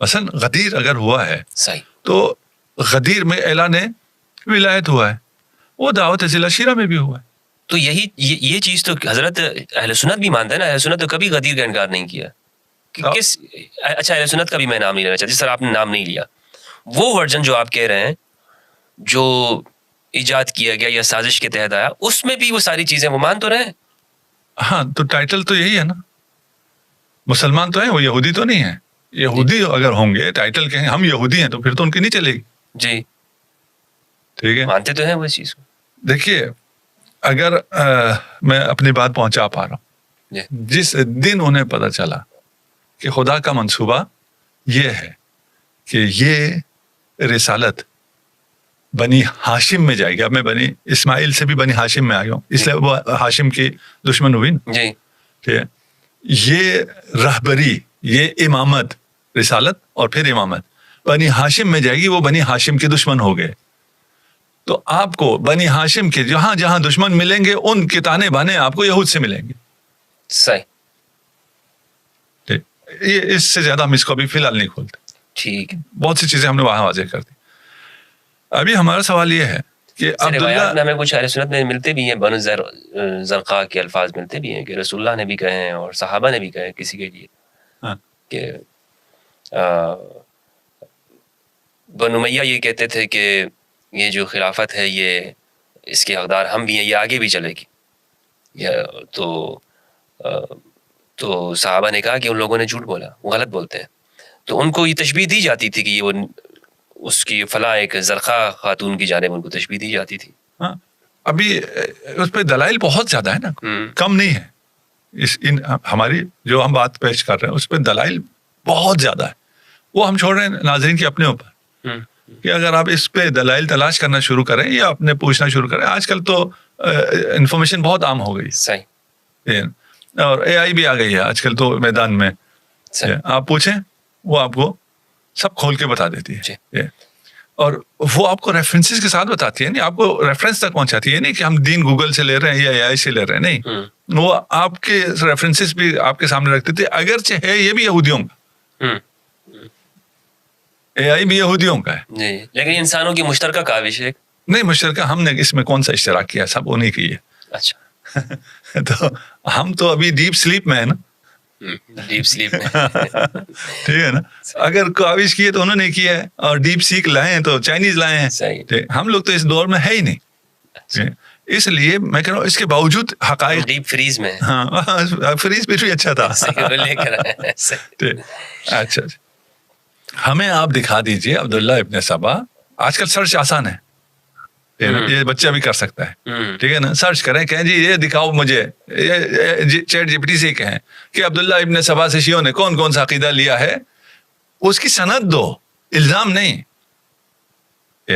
Speaker 2: مثلا غدیر اگر ہوا ہے
Speaker 1: صحیح
Speaker 2: تو غدیر میں اعلان ولایت ہوا ہے, وہ دعوت ضلع شیرہ میں بھی ہوا ہے.
Speaker 1: تو یہ چیز تو حضرت اہل سنت بھی مانتا ہے نا, اہل سنت تو کبھی غدیر کا انکار نہیں کیا. اچھا اہل سنت کا بھی میں نام نہیں لینا چاہتا, جس طرح آپ نے نام نہیں لیا, وہ ورژن جو آپ کہہ رہے ہیں جو ایجاد کیا گیا یا سازش کے تحت آیا, اس میں بھی وہ ساری چیزیں وہ مان تو رہے ہیں.
Speaker 2: ہاں تو ٹائٹل تو یہی ہے نا, مسلمان تو ہیں, وہ یہودی تو نہیں ہے. یہودی اگر ہوں گے ٹائٹل کہیں ہم یہودی ہیں تو پھر تو ان کی نہیں چلے گی.
Speaker 1: جی
Speaker 2: ٹھیک ہے,
Speaker 1: مانتے تو ہیں وہ اس چیز کو.
Speaker 2: دیکھیے اگر میں اپنی بات پہنچا پا رہا ہوں, جس دن انہیں پتہ چلا کہ خدا کا منصوبہ یہ ہے کہ یہ رسالت بنی ہاشم میں جائے گی. اب میں بنی اسماعیل سے بھی بنی ہاشم میں آ گیا ہوں, اس لیے وہ ہاشم کی دشمن ہوئی نا.
Speaker 1: جی
Speaker 2: ٹھیک ہے, یہ رہبری, یہ امامت, رسالت اور پھر امامت بنی ہاشم میں جائے گی, وہ بنی ہاشم کے دشمن ہو گئے. تو آپ کو بنی ہاشم کے جہاں جہاں دشمن ملیں گے ان کے تانے بانے آپ کو یہود سے ملیں گے.
Speaker 1: صحیح.
Speaker 2: یہ اس سے زیادہ ہم اس کو ابھی فی الحال نہیں کھولتے.
Speaker 1: ٹھیک,
Speaker 2: بہت سی چیزیں ہم نے وہاں واضح کر دی. ابھی ہمارا سوال یہ ہے کہ
Speaker 1: روایات میں ہمیں کچھ اہل سنت میں ملتے بھی ہیں, بنو زرقاء کے الفاظ ملتے بھی ہیں کہ رسول اللہ نے بھی کہے ہیں اور صحابہ نے بھی کہے کسی کے لیے کہ بنو امیہ یہ کہتے تھے کہ یہ جو خلافت ہے یہ اس کے حقدار ہم بھی ہیں, یہ آگے بھی چلے گی. تو صحابہ نے کہا کہ ان لوگوں نے جھوٹ بولا, وہ غلط بولتے ہیں. تو ان کو یہ تشبیہ دی جاتی تھی کہ یہ وہ اس کی فلاں ایک زرقاء خاتون کی جانب ان کو تشبیہ دی جاتی تھی.
Speaker 2: ابھی اس پہ دلائل بہت زیادہ ہے نا, کم نہیں ہے. ہماری جو ہم بات پیش کر رہے ہیں اس پہ دلائل بہت زیادہ ہے. وہ ہم چھوڑ رہے ہیں ناظرین کے اپنے اوپر کہ اگر آپ اس پہ دلائل تلاش کرنا شروع کریں یا اپنے پوچھنا شروع کریں. آج کل تو انفارمیشن بہت عام ہو گئی.
Speaker 1: صحیح.
Speaker 2: اور اے آئی بھی آ گئی ہے آج کل تو میدان میں. آپ پوچھیں وہ آپ کو سب کھول کے بتا دیتی ہے, اور وہ آپ کو ریفرنسز کے ساتھ بتاتی ہے. نہیں, آپ کو ریفرنس تک پہنچاتی ہے. نہیں کہ ہم دین گوگل سے لے رہے ہیں یا اے آئی سے لے رہے ہیں, نہیں, وہ آپ کے ریفرنسز بھی آپ کے سامنے رکھتی تھی. اگرچہ ہے یہ بھی یہودیوں کا, اے آئی بھی یہودیوں کا ہے,
Speaker 1: لیکن انسانوں کی مشترکہ کاوش ہے.
Speaker 2: نہیں مشترکہ ہم نے اس میں کون سا اشتراک کیا, سب انہیں کی ہے.
Speaker 1: اچھا
Speaker 2: تو ہم تو ابھی ڈیپ سلیپ میں ہے نا.
Speaker 1: ڈیپ سلیپ میں
Speaker 2: ٹھیک ہے نا. اگر کاوش کی ہے تو انہوں نے کی ہے, اور ڈیپ سیک لائے ہیں تو چائنیز لائے ہیں. ہم لوگ تو اس دور میں ہے ہی نہیں. اس لیے میں کہہ رہا ہوں اس کے باوجود حقائق
Speaker 1: ڈیپ فریز میں.
Speaker 2: ہاں فریز بھی اچھا تھا. اچھا ہمیں آپ دکھا دیجئے عبداللہ ابن سبا. آج کل سرچ آسان ہے, یہ بچہ بھی کر سکتا ہے. ٹھیک ہے نا, سرچ کریں, کہیں جی یہ دکھاؤ مجھے, چیٹ جی پی ٹی سے کہیں کہ عبداللہ ابن سبا سے شیعوں نے کون کون سا عقیدہ لیا ہے, اس کی سند دو, الزام نہیں.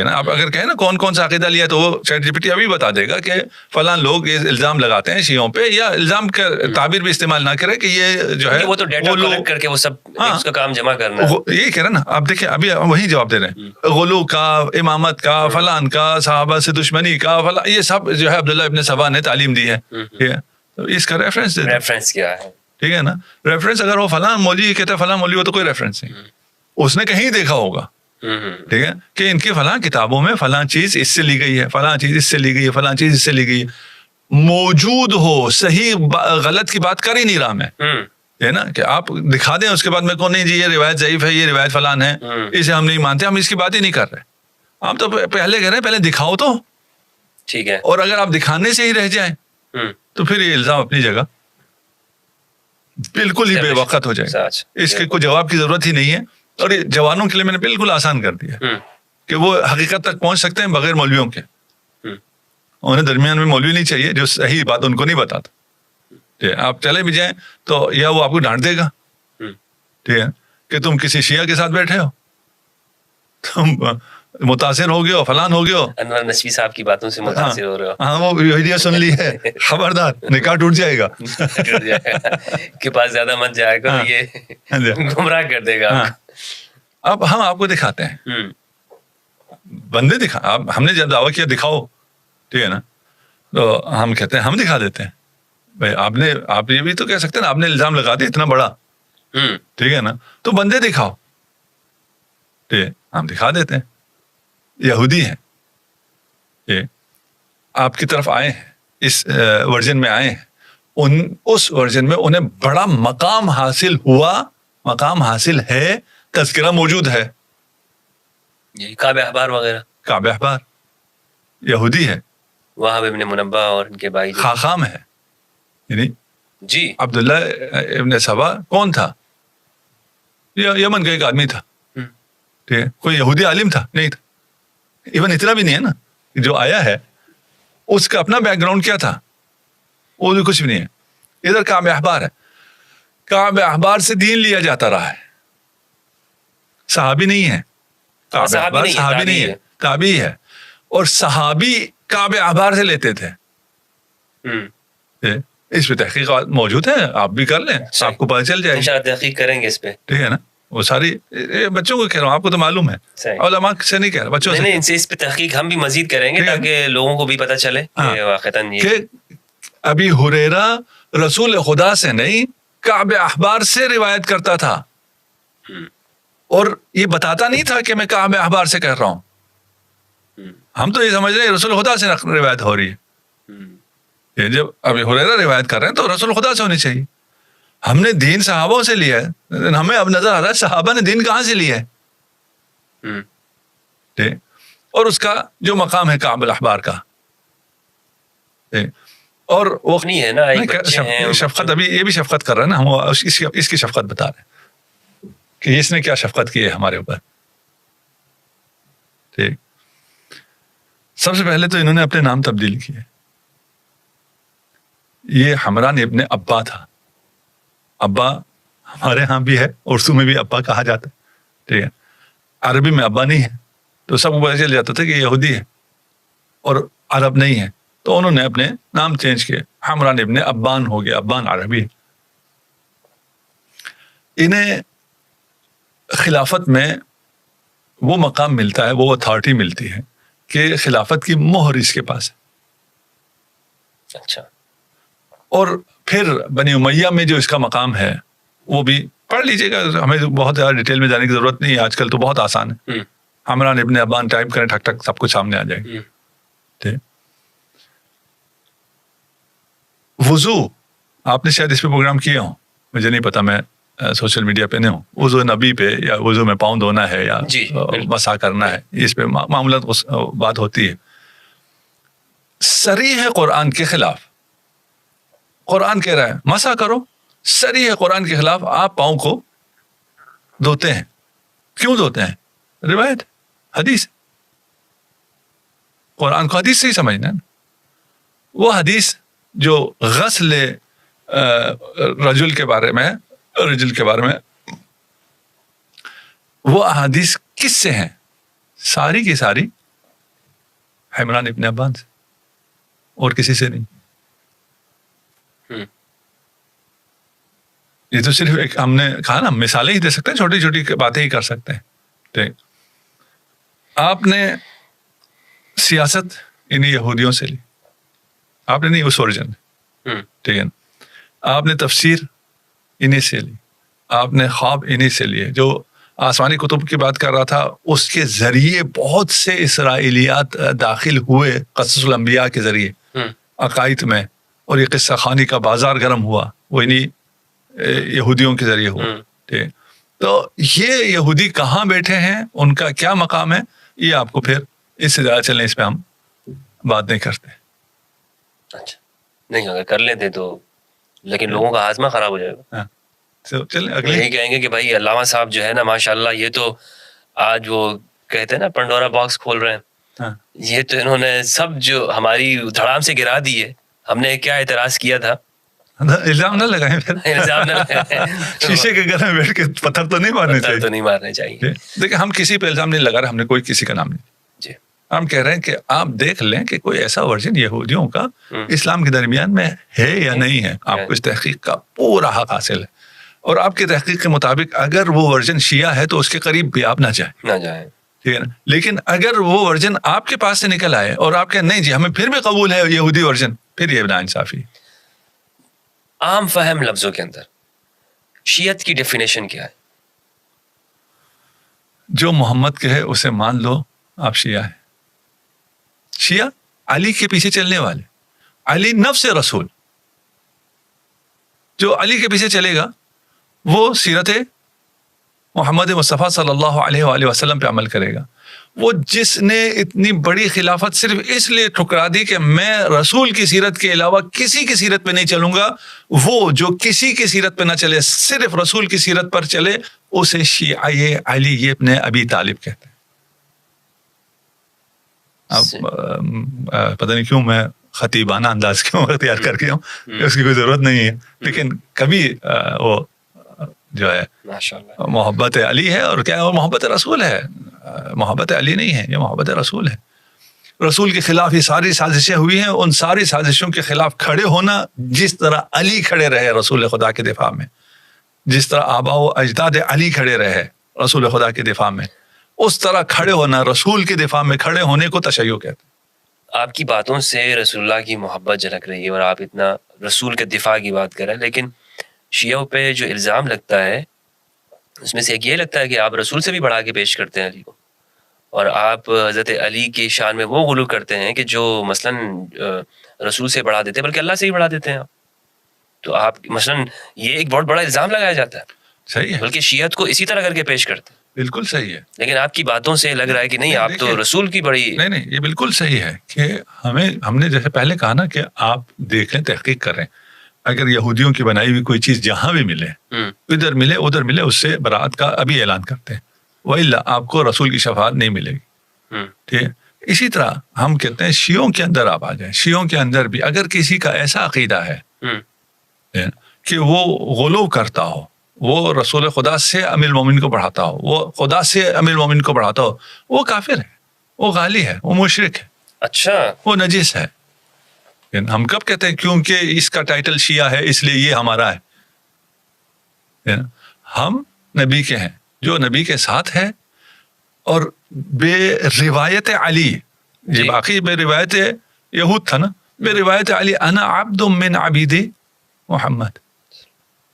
Speaker 2: نا. آپ اگر کہیں نا کون کون سا عقیدہ لیا تو وہ چیٹ جی پی ٹی ابھی بتا دے گا کہ فلاں لوگ یہ الزام لگاتے ہیں شیعوں پہ, یا الزام کا تعبیر بھی استعمال نہ کرے کہ یہ جو ہے
Speaker 1: وہ تو ڈیٹا کلیکٹ کر کے وہ سب اس کا کام جمع کرنا ہے.
Speaker 2: یہی کہہ رہے نا آپ, دیکھیں ابھی وہی جواب دے رہے ہیں, غلو کا, امامت کا, فلان کا, صحابہ سے دشمنی کا, فلاں, یہ سب جو ہے عبداللہ ابن سبا نے تعلیم دی ہے. ٹھیک ہے, تو اس کا ریفرنس دے,
Speaker 1: ریفرنس کیا ہے,
Speaker 2: ٹھیک ہے نا. ریفرنس اگر وہ فلاں مولوی کہتا ہے فلاں مولوی, وہ تو کوئی ریفرنس نہیں, اس نے کہیں دیکھا ہوگا, ٹھیک ہے, کہ ان کی فلاں کتابوں میں فلاں چیز اس سے لی گئی ہے, فلاں چیز اس سے لی گئی ہے, فلاں چیز اس سے لی گئی ہے, موجود ہو, صحیح غلط کی بات کر ہی نہیں رہا میں, ہے نا, کہ آپ دکھا دیں اس کے بعد میں کو نہیں جی یہ روایت ضعیف ہے, یہ روایت فلان ہے, اسے ہم نہیں مانتے, ہم اس کی بات ہی نہیں کر رہے. ہم تو پہلے کہہ رہے ہیں پہلے دکھاؤ تو,
Speaker 1: ٹھیک ہے,
Speaker 2: اور اگر آپ دکھانے سے ہی رہ جائیں تو پھر یہ الزام اپنی جگہ بالکل ہی بے وقت ہو جائے گا. اس کے کوئی جواب کی ضرورت ہی نہیں ہے, اور یہ جوانوں کے لیے میں نے بالکل آسان کر دیا کہ وہ حقیقت تک پہنچ سکتے ہیں بغیر مولویوں کے. انہیں درمیان میں مولوی نہیں چاہیے جو صحیح بات ان کو نہیں بتاتا. آپ چلے بھی جائیں تو یا وہ آپ کو ڈانٹ دے گا, ٹھیک ہے, کہ تم کسی شیعہ کے ساتھ بیٹھے ہو, تم متاثر ہو گئے ہو, فلان ہو گئے ہو,
Speaker 1: انور نشوی صاحب کی باتوں سے متاثر ہو رہے ہو,
Speaker 2: ہاں وہ ویڈیو سن لی ہے, خبردار نکاح ٹوٹ جائے گا,
Speaker 1: کے پاس زیادہ مت جائے گا, یہ گمراہ کر دے گا.
Speaker 2: اب ہم آپ کو دکھاتے ہیں, بندے دکھا, ہم نے جب دعویٰ کیا دکھاؤ, ٹھیک ہے نا, تو ہم کہتے ہیں ہم دکھا دیتے ہیں. بھائی آپ یہ بھی تو کہہ سکتے ہیں نا, آپ نے الزام لگا دیا اتنا بڑا, ٹھیک ہے نا, تو بندے دکھاؤ, ٹھیک ہے, ہم دکھا دیتے ہیں. یہودی ہیں, یہ آپ کی طرف آئے ہیں, اس ورژن میں آئے ہیں, اس ورژن میں انہیں بڑا مقام حاصل ہوا, مقام حاصل ہے, تذکرہ موجود ہے,
Speaker 1: کعب احبار وغیرہ.
Speaker 2: کعب احبار یہودی ہے,
Speaker 1: وہاب ابن منبہ اور ان کے بھائی
Speaker 2: خاخام ہے, یعنی
Speaker 1: جی
Speaker 2: عبداللہ ابن سبا کون تھا, یمن کا ایک آدمی تھا, ٹھیک ہے, کوئی یہودی عالم تھا نہیں تھا, ایون اتنا بھی نہیں ہے نا, جو آیا ہے اس کا اپنا بیک گراؤنڈ کیا تھا وہ بھی کچھ بھی نہیں ہے. ادھر کعب احبار ہے, کعب احبار سے دین لیا جاتا رہا ہے, صحابی نہیں ہے, کعب احبار صحابی نہیں ہے, تابعی ہے, اور صحابی کعب احبار سے لیتے تھے. اس پہ تحقیقات موجود ہیں, آپ بھی کر لیں, آپ کو پتہ چل جائے گا,
Speaker 1: تحقیق کریں گے اس پہ,
Speaker 2: ٹھیک ہے نا. وہ ساری بچوں کو کہہ رہا ہوں, آپ کو تو معلوم ہے, علماء سے نہیں کہہ رہا, بچوں سے.
Speaker 1: اس پہ تحقیق ہم بھی مزید کریں گے تاکہ لوگوں کو بھی پتہ چلے
Speaker 2: کہ ابی ہریرہ رسول خدا سے نہیں کعب احبار سے روایت کرتا تھا, اور یہ بتاتا نہیں تھا کہ میں کعب احبار سے کہہ رہا ہوں. ہم تو یہ سمجھ رہے ہیں رسول خدا سے روایت ہو رہی ہے. یہ جب ابی ہریرہ روایت کر رہے ہیں تو رسول خدا سے ہونی چاہیے. ہم نے دین صحابوں سے لیا ہے, ہمیں اب نظر آ رہا ہے صحابہ نے دین کہاں سے لیا ہے, اور اس کا جو مقام ہے کعب الاحبار کا, اور وہ
Speaker 1: نہیں ہے نا
Speaker 2: شفقت, ابھی یہ بھی شفقت کر رہا ہے نا, ہم اس کی شفقت بتا رہے ہیں کہ اس نے کیا شفقت کی ہے ہمارے اوپر. ٹھیک, سب سے پہلے تو انہوں نے اپنے نام تبدیل کیے. یہ حمران ابن ابا تھا. ابا ہمارے ہاں بھی ہے, اردو میں بھی ابا کہا جاتا ہے, ٹھیک ہے, عربی میں ابا نہیں ہے, تو سب کو پتہ چل جاتا تھا کہ یہودی ہے اور عرب نہیں ہے, تو انہوں نے اپنے نام چینج کیے, حمران ابن ابان ہو گیا, ابان عربی. انہیں خلافت میں وہ مقام ملتا ہے, وہ اتھارٹی ملتی ہے کہ خلافت کی مہر اس کے پاس ہے.
Speaker 1: اچھا,
Speaker 2: اور پھر بنی امیہ میں جو اس کا مقام ہے وہ بھی پڑھ لیجیے گا, ہمیں بہت زیادہ ڈیٹیل میں جانے کی ضرورت نہیں ہے, آج کل تو بہت آسان ہے. حمران ابن ابان ٹائپ کریں, ٹھک ٹھک سب کچھ سامنے آ جائے گا. ٹھیک, وضو آپ نے شاید اس پہ پروگرام کیے ہوں, مجھے نہیں پتا, میں سوشل میڈیا پہ نہیں ہوں. وضو نبی پہ یا وضو میں پاؤں دھونا ہے یا مسح کرنا ہے, اس پہ معاملات بات ہوتی ہے. صریح ہے قرآن کے خلاف, قرآن کہہ رہا ہے مسح کرو, صریح ہے قرآن کے خلاف آپ پاؤں کو دھوتے ہیں. کیوں دھوتے ہیں؟ روایت, حدیث, قرآن کو حدیث سے ہی سمجھنا ہے. وہ حدیث جو غسل رجل کے بارے میں وہ احادیث کس سے ہیں؟ ساری کی ساری عمران ابن ابان سے اور کسی سے نہیں. یہ تو صرف ایک ہم نے کہا نا مثالیں ہی دے سکتے ہیں, چھوٹی چھوٹی باتیں ہی کر سکتے ہیں. ٹھیک, آپ نے سیاست انہیں یہودیوں سے لی, آپ نے نہیں اس ورژن میں, ٹھیک ہے نا. آپ نے تفسیر انہیں سے لی, آپ نے خواب انہیں سے لیے. جو آسمانی کتب کی بات کر رہا تھا اس کے ذریعے بہت سے اسرائیلیات داخل ہوئے قصص الانبیاء کے ذریعے عقائد میں, اور یہ قصہ خوانی کا بازار گرم ہوا وہ انہیں یہودیوں کے ذریعے ہوا. ٹھیک, تو یہ یہودی کہاں بیٹھے ہیں, ان کا کیا مقام ہے, یہ آپ کو پھر اس سے زیادہ چلنے اس پہ ہم بات نہیں کرتے.
Speaker 1: اچھا نہیں, اگر کر لیتے تو لیکن لوگوں کا ہاضمہ خراب ہو جائے گا.
Speaker 2: اگلے
Speaker 1: یہی کہیں گے کہ بھائی علامہ صاحب جو ہے نا ماشاءاللہ یہ تو آج وہ کہتے ہیں نا پنڈورا باکس کھول رہے ہیں, یہ تو انہوں نے سب جو ہماری دھڑام سے گرا دی ہے. ہم نے کیا اعتراض کیا تھا,
Speaker 2: الزام نہ لگائیں پھر,
Speaker 1: الزام نہ لگائیں.
Speaker 2: شیشے کے گھر میں بیٹھ کے پتھر تو نہیں مارنے چاہیے,
Speaker 1: تو نہیں مارنے چاہیے.
Speaker 2: دیکھیں ہم کسی پہ الزام نہیں لگا رہے, ہم نے کوئی کسی کا نام نہیں.
Speaker 1: جی,
Speaker 2: ہم کہہ رہے ہیں کہ آپ دیکھ لیں کہ کوئی ایسا ورژن یہودیوں کا اسلام کے درمیان میں ہے یا نہیں ہے. آپ کو اس تحقیق کا پورا حق حاصل ہے, اور آپ کی تحقیق کے مطابق اگر وہ ورژن شیعہ ہے تو اس کے قریب بھی آپ نہ جائیں. ٹھیک ہے نا, لیکن اگر وہ ورژن آپ کے پاس سے نکل آئے اور آپ کہیں نہیں جی ہمیں پھر بھی قبول ہے یہودی ورژن, پھر یہ ناانصافی.
Speaker 1: عام فہم لفظوں کے اندر شیعت کی ڈیفینیشن کیا ہے؟
Speaker 2: جو محمد کہے اسے مان لو, آپ شیعہ ہیں. شیعہ علی کے پیچھے چلنے والے, علی نفس رسول. جو علی کے پیچھے چلے گا وہ سیرت محمد مصطفیٰ صلی اللہ علیہ وآلہ وسلم پہ عمل کرے گا. وہ جس نے اتنی بڑی خلافت صرف اس لیے ٹھکرا دی کہ میں رسول کی سیرت کے علاوہ کسی کی سیرت پہ نہیں چلوں گا, وہ جو کسی کی سیرت پہ نہ چلے صرف رسول کی سیرت پر چلے اسے شیعہ علی ابن ابی طالب کہتے ہیں. اب پتہ نہیں کیوں میں خطیبانہ انداز کیوں اختیار کر کے ہوں, اس کی کوئی ضرورت نہیں ہے, لیکن کبھی وہ جو ہے محبت علی ہے, اور کیا محبت رسول ہے. محبت علی نہیں ہے, یہ محبت رسول ہے. رسول کے خلاف یہ ساری سازشیں ہوئی ہیں, ان ساری سازشوں کے خلاف کھڑے ہونا جس طرح علی کھڑے رہے رسول خدا کے دفاع میں, جس طرح آبا و اجداد علی کھڑے رہے رسول خدا کے دفاع میں, اس طرح کھڑے ہونا رسول کے دفاع میں کھڑے ہونے کو تشیع کہتے ہیں.
Speaker 1: آپ کی باتوں سے رسول اللہ کی محبت جھلک رہی ہے اور آپ اتنا رسول کے دفاع کی بات کر رہے ہیں, لیکن شیعوں پہ جو الزام لگتا ہے اس میں سے ایک یہ لگتا ہے کہ آپ رسول سے بھی بڑھا کے پیش کرتے ہیں علی کو, اور آپ حضرت علی کی شان میں وہ غلو کرتے ہیں کہ جو مثلاً رسول سے بڑھا دیتے ہیں بلکہ اللہ سے ہی بڑھا دیتے ہیں آپ. تو آپ مثلاً یہ ایک بہت بڑا الزام لگایا جاتا ہے.
Speaker 2: صحیح ہے,
Speaker 1: بلکہ شیعت کو اسی طرح کر کے پیش کرتے ہیں.
Speaker 2: بالکل صحیح ہے,
Speaker 1: لیکن آپ کی باتوں سے لگ رہا ہے کہ نہیں آپ تو رسول کی بڑی.
Speaker 2: نہیں, یہ بالکل صحیح ہے کہ ہم نے جیسے پہلے کہا نا کہ آپ دیکھ لیں, تحقیق کریں, اگر یہودیوں کی بنائی ہوئی کوئی چیز جہاں بھی ملے, ادھر ملے ادھر ملے, اس سے برات کا ابھی اعلان کرتے ہیں, وَإِلَّا آپ کو رسول کی شفاعت نہیں ملے گی. ٹھیک ہے, اسی طرح ہم کہتے ہیں شیعوں کے اندر آپ آ جائیں, شیعوں کے اندر بھی اگر کسی کا ایسا عقیدہ ہے کہ وہ غلو کرتا ہو, وہ رسول خدا سے امیر المومنین کو بڑھاتا ہو, وہ خدا سے امیر المومنین کو بڑھاتا ہو, وہ کافر ہے, وہ غالی ہے, وہ مشرک ہے.
Speaker 1: اچھا,
Speaker 2: وہ نجس ہے. ہم کب کہتے ہیں کیونکہ اس کا ٹائٹل شیعہ ہے اس لیے یہ ہمارا ہے. ہم نبی کے ہیں, جو نبی کے ساتھ ہے, اور بے روایت علی, یہ باقی بے روایت یہود تھا نا, بے روایت علی انا عبد من عبید محمد.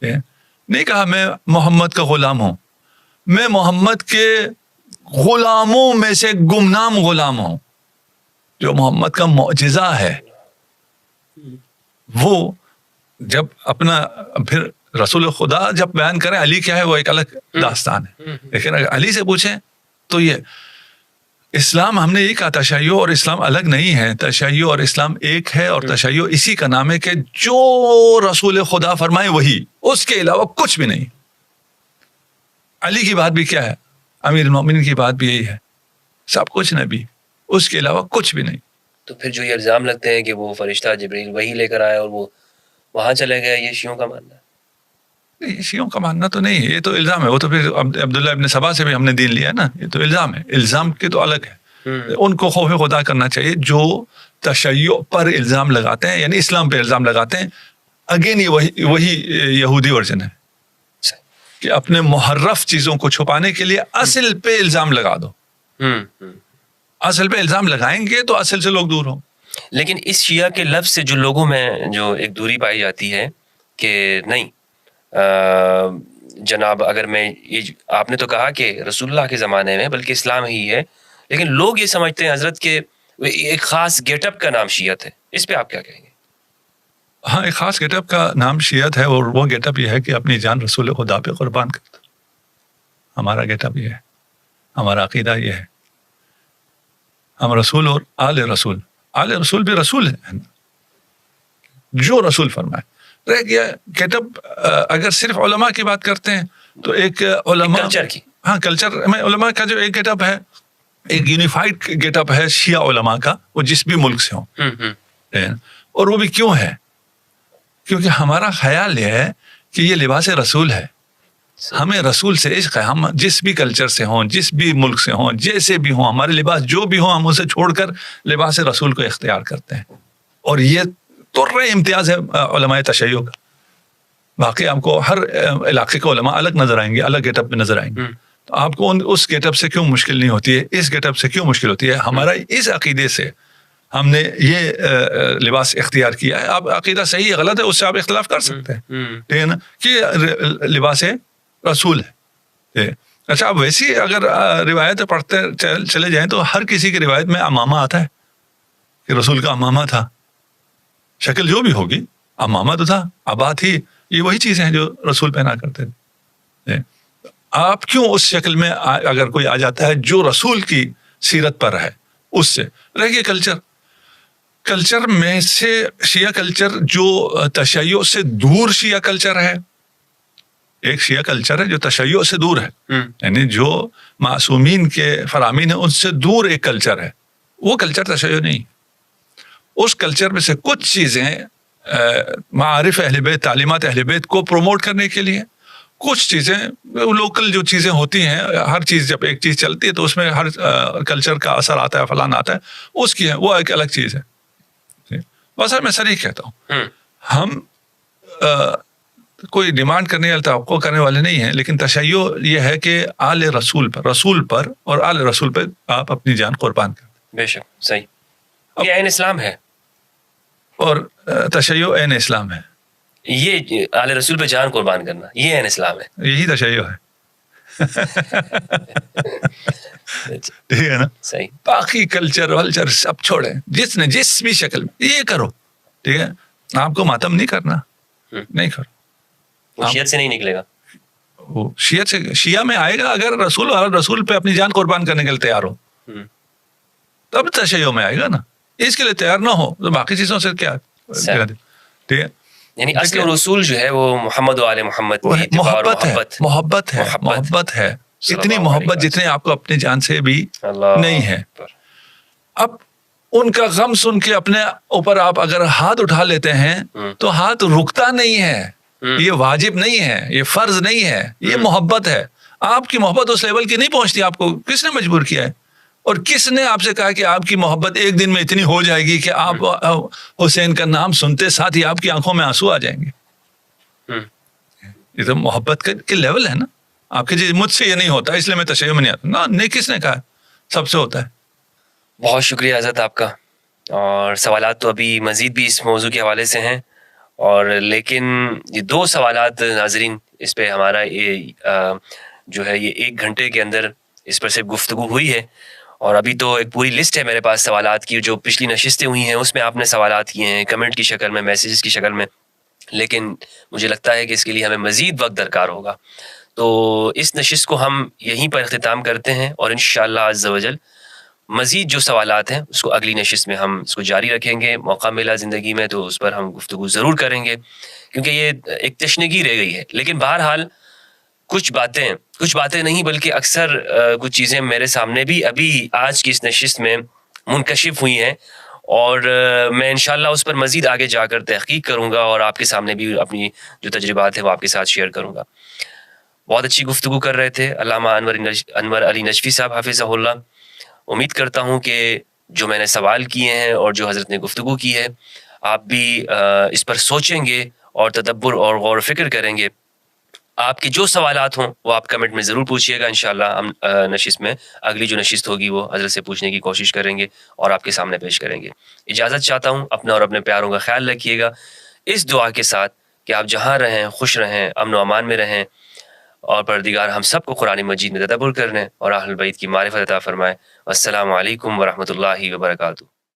Speaker 2: نہیں کہا میں محمد کا غلام ہوں, میں محمد کے غلاموں میں سے گمنام غلام ہوں. جو محمد کا معجزہ ہے وہ جب اپنا پھر رسول خدا جب بیان کریں علی کیا ہے وہ ایک الگ داستان ہے, لیکن اگر علی سے پوچھیں تو یہ اسلام ہم نے یہ کہا تشیع اور اسلام الگ نہیں ہے, تشیع اور اسلام ایک ہے, اور تشیع اسی کا نام ہے کہ جو رسول خدا فرمائے وہی, اس کے علاوہ کچھ بھی نہیں. علی کی بات بھی کیا ہے, امیر المومنین کی بات بھی یہی ہے, سب کچھ نبی, اس کے علاوہ کچھ بھی نہیں.
Speaker 1: تو پھر جو یہ الزام لگتے ہیں کہ وہ فرشتہ جبریل وہی لے کر آیا اور وہ وہاں چلے گئے, یہ شیعوں کا ماننا ہے؟
Speaker 2: یہ شیعوں کا ماننا تو نہیں, یہ تو الزام ہے. وہ تو پھر عبداللہ ابن سبا سے بھی ہم نے دین لیا ہے نا, یہ تو الزام ہے, الزام کے تو الگ ہے. ان کو خوف خدا کرنا چاہیے جو تشیع پر الزام لگاتے ہیں، یعنی اسلام پہ الزام لگاتے ہیں. اگین یہ وہی یہودی ورژن ہے کہ اپنے محرف چیزوں کو چھپانے کے لیے اصل پہ الزام لگا دو. اصل پہ الزام لگائیں گے تو اصل سے لوگ دور ہوں.
Speaker 1: لیکن اس شیعہ کے لفظ سے جو لوگوں میں جو ایک دوری پائی جاتی ہے کہ نہیں جناب، اگر میں یہ آپ نے تو کہا کہ رسول اللہ کے زمانے میں بلکہ اسلام ہی ہے، لیکن لوگ یہ سمجھتے ہیں حضرت کہ ایک خاص گیٹ اپ کا نام شیعت ہے. اس پہ آپ کیا کہیں گے؟
Speaker 2: ہاں، ایک خاص گیٹ اپ کا نام شیعت ہے، اور وہ گیٹ اپ یہ ہے کہ اپنی جان رسول خدا پہ قربان کرتا. ہمارا گیٹ اپ یہ ہے، ہمارا عقیدہ یہ ہے. ہم رسول اور آل رسول بھی رسول ہے، جو رسول فرمائے. رہ گیا گیٹ اپ، اگر صرف علماء کی بات کرتے ہیں تو ایک علماء
Speaker 1: کلچر کی،
Speaker 2: ہاں کلچر میں علماء کا جو ایک گیٹ اپ ہے، ایک یونیفائڈ گیٹ اپ ہے شیعہ علماء کا، وہ جس بھی ملک سے ہوں. اور وہ بھی کیوں ہے؟ کیونکہ ہمارا خیال یہ ہے کہ یہ لباس رسول ہے. ہمیں رسول سے عشق ہے. ہم جس بھی کلچر سے ہوں، جس بھی ملک سے ہوں، جیسے بھی ہوں، ہمارے لباس جو بھی ہوں، ہم اسے چھوڑ کر لباس رسول کو اختیار کرتے ہیں. اور یہ طرح امتیاز ہے علماء تشیع کا. باقی آپ کو ہر علاقے کے علماء الگ نظر آئیں گے، الگ گیٹ اپ میں نظر آئیں گے. تو آپ کو اس گیٹ اپ سے کیوں مشکل نہیں ہوتی ہے؟ اس گیٹ اپ سے کیوں مشکل ہوتی ہے؟ ہمارا اس عقیدے سے ہم نے یہ لباس اختیار کیا ہے. آپ عقیدہ صحیح ہے غلط ہے اس سے آپ اختلاف کر سکتے ہیں، ٹھیک ہے نا، کہ لباس رسول ہے. اچھا، اب ویسی اگر روایت پڑھتے چلے جائیں تو ہر کسی کی روایت میں امامہ آتا ہے کہ رسول کا امامہ تھا. شکل جو بھی ہوگی، امامہ تو تھا، عبا تھی، یہ وہی چیزیں ہیں جو رسول پہنا کرتے تھے. آپ کیوں اس شکل میں اگر کوئی آ جاتا ہے جو رسول کی سیرت پر ہے، اس سے رہ گیا کلچر میں سے شیعہ کلچر جو تشیع سے دور شیعہ کلچر ہے. ایک شیعہ کلچر ہے جو تشیع سے دور ہے، یعنی جو معصومین کے فرامین ہیں ان سے دور ایک کلچر ہے. وہ کلچر تشیع نہیں. اس کلچر میں سے کچھ چیزیں معارف اہل بیت، تعلیمات اہل بیت کو پروموٹ کرنے کے لیے، کچھ چیزیں لوکل جو چیزیں ہوتی ہیں، ہر چیز جب ایک چیز چلتی ہے تو اس میں ہر کلچر کا اثر آتا ہے، فلان آتا ہے، اس کی ہے وہ ایک الگ چیز ہے. بس میں صریح کہتا ہوں، ہم کوئی ڈیمانڈ کرنے یا توقع کرنے والے نہیں ہیں، لیکن تشیع یہ ہے کہ آل رسول پر اور آل رسول پہ آپ اپنی جان قربان کریں.
Speaker 1: بے شک صحیح. یہ عین اسلام ہے،
Speaker 2: اور تشیع عین اسلام ہے.
Speaker 1: یہ آل رسول پہ جان قربان کرنا یہ عین اسلام ہے.
Speaker 2: یہی تشیع ہے. ٹھیک ہے نا.
Speaker 1: صحیح.
Speaker 2: باقی کلچر ولچر سب چھوڑیں، جس بھی شکل میں یہ کرو، ٹھیک ہے. آپ کو ماتم نہیں کرنا، نہیں کرو.
Speaker 1: شیعت سے نہیں نکلے گا.
Speaker 2: وہ شیعہ میں آئے گا اگر رسول پہ اپنی جان قربان کرنے کے لیے تیار ہو، تب تشیع میں آئے گا نا. اس کے لیے تیار نہ ہو تو باقی چیزوں سے کیا. ٹھیک ہے.
Speaker 1: یعنی اصل رسول جو ہے وہ محمد و آل محمد کی
Speaker 2: محبت ہے. اتنی محبت جتنے آپ کو اپنی جان سے بھی نہیں ہے. اب ان کا غم سن کے اپنے اوپر آپ اگر ہاتھ اٹھا لیتے ہیں تو ہاتھ رکتا نہیں ہے. یہ واجب نہیں ہے، یہ فرض نہیں ہے، یہ محبت ہے. آپ کی محبت اس لیول کی نہیں پہنچتی. آپ کو کس نے مجبور کیا ہے؟ اور کس نے آپ سے کہا کہ آپ کی محبت ایک دن میں اتنی ہو جائے گی کہ آپ حسین کا نام سنتے ساتھ ہی آپ کی آنکھوں میں آنسو آ جائیں گے؟ یہ تو محبت کے لیول ہے نا. آپ کے جی مجھ سے یہ نہیں ہوتا اس لیے میں تشیع میں نہیں آتا نا. کس نے کہا؟ سب سے ہوتا ہے.
Speaker 1: بہت شکریہ حضرت آپ کا. اور سوالات تو ابھی مزید بھی اس موضوع کے حوالے سے ہیں، اور لیکن یہ 2 سوالات ناظرین، اس پہ ہمارا یہ جو ہے یہ 1 گھنٹے کے اندر اس پر صرف گفتگو ہوئی ہے. اور ابھی تو ایک پوری لسٹ ہے میرے پاس سوالات کی، جو پچھلی نشستیں ہوئی ہیں اس میں آپ نے سوالات کیے ہیں، کمنٹ کی شکل میں، میسیجز کی شکل میں. لیکن مجھے لگتا ہے کہ اس کے لیے ہمیں مزید وقت درکار ہوگا. تو اس نشست کو ہم یہیں پر اختتام کرتے ہیں، اور انشاءاللہ عز و جل مزید جو سوالات ہیں اس کو اگلی نشست میں ہم اس کو جاری رکھیں گے. موقع ملا زندگی میں تو اس پر ہم گفتگو ضرور کریں گے، کیونکہ یہ ایک تشنگی رہ گئی ہے. لیکن بہرحال کچھ باتیں نہیں بلکہ اکثر کچھ چیزیں میرے سامنے بھی ابھی آج کی اس نشست میں منکشف ہوئی ہیں، اور میں انشاءاللہ اس پر مزید آگے جا کر تحقیق کروں گا، اور آپ کے سامنے بھی اپنی جو تجربات ہیں وہ آپ کے ساتھ شیئر کروں گا. بہت اچھی گفتگو کر رہے تھے علامہ انور علی نجفی صاحب حافظہ اللہ. امید کرتا ہوں کہ جو میں نے سوال کیے ہیں اور جو حضرت نے گفتگو کی ہے آپ بھی اس پر سوچیں گے اور تدبر اور غور و فکر کریں گے. آپ کے جو سوالات ہوں وہ آپ کمنٹ میں ضرور پوچھیے گا. انشاءاللہ ہم نشست میں اگلی جو نشست ہوگی وہ حضرت سے پوچھنے کی کوشش کریں گے اور آپ کے سامنے پیش کریں گے. اجازت چاہتا ہوں, اپنا اور اپنے پیاروں کا خیال رکھیے گا اس دعا کے ساتھ کہ آپ جہاں رہیں خوش رہیں, امن و امان میں رہیں, اور پروردگار ہم سب کو قرآن مجید میں تدبر کرنے اور اہل بیت کی معرفت عطا فرمائے. السلام علیکم ورحمۃ اللہ وبرکاتہ.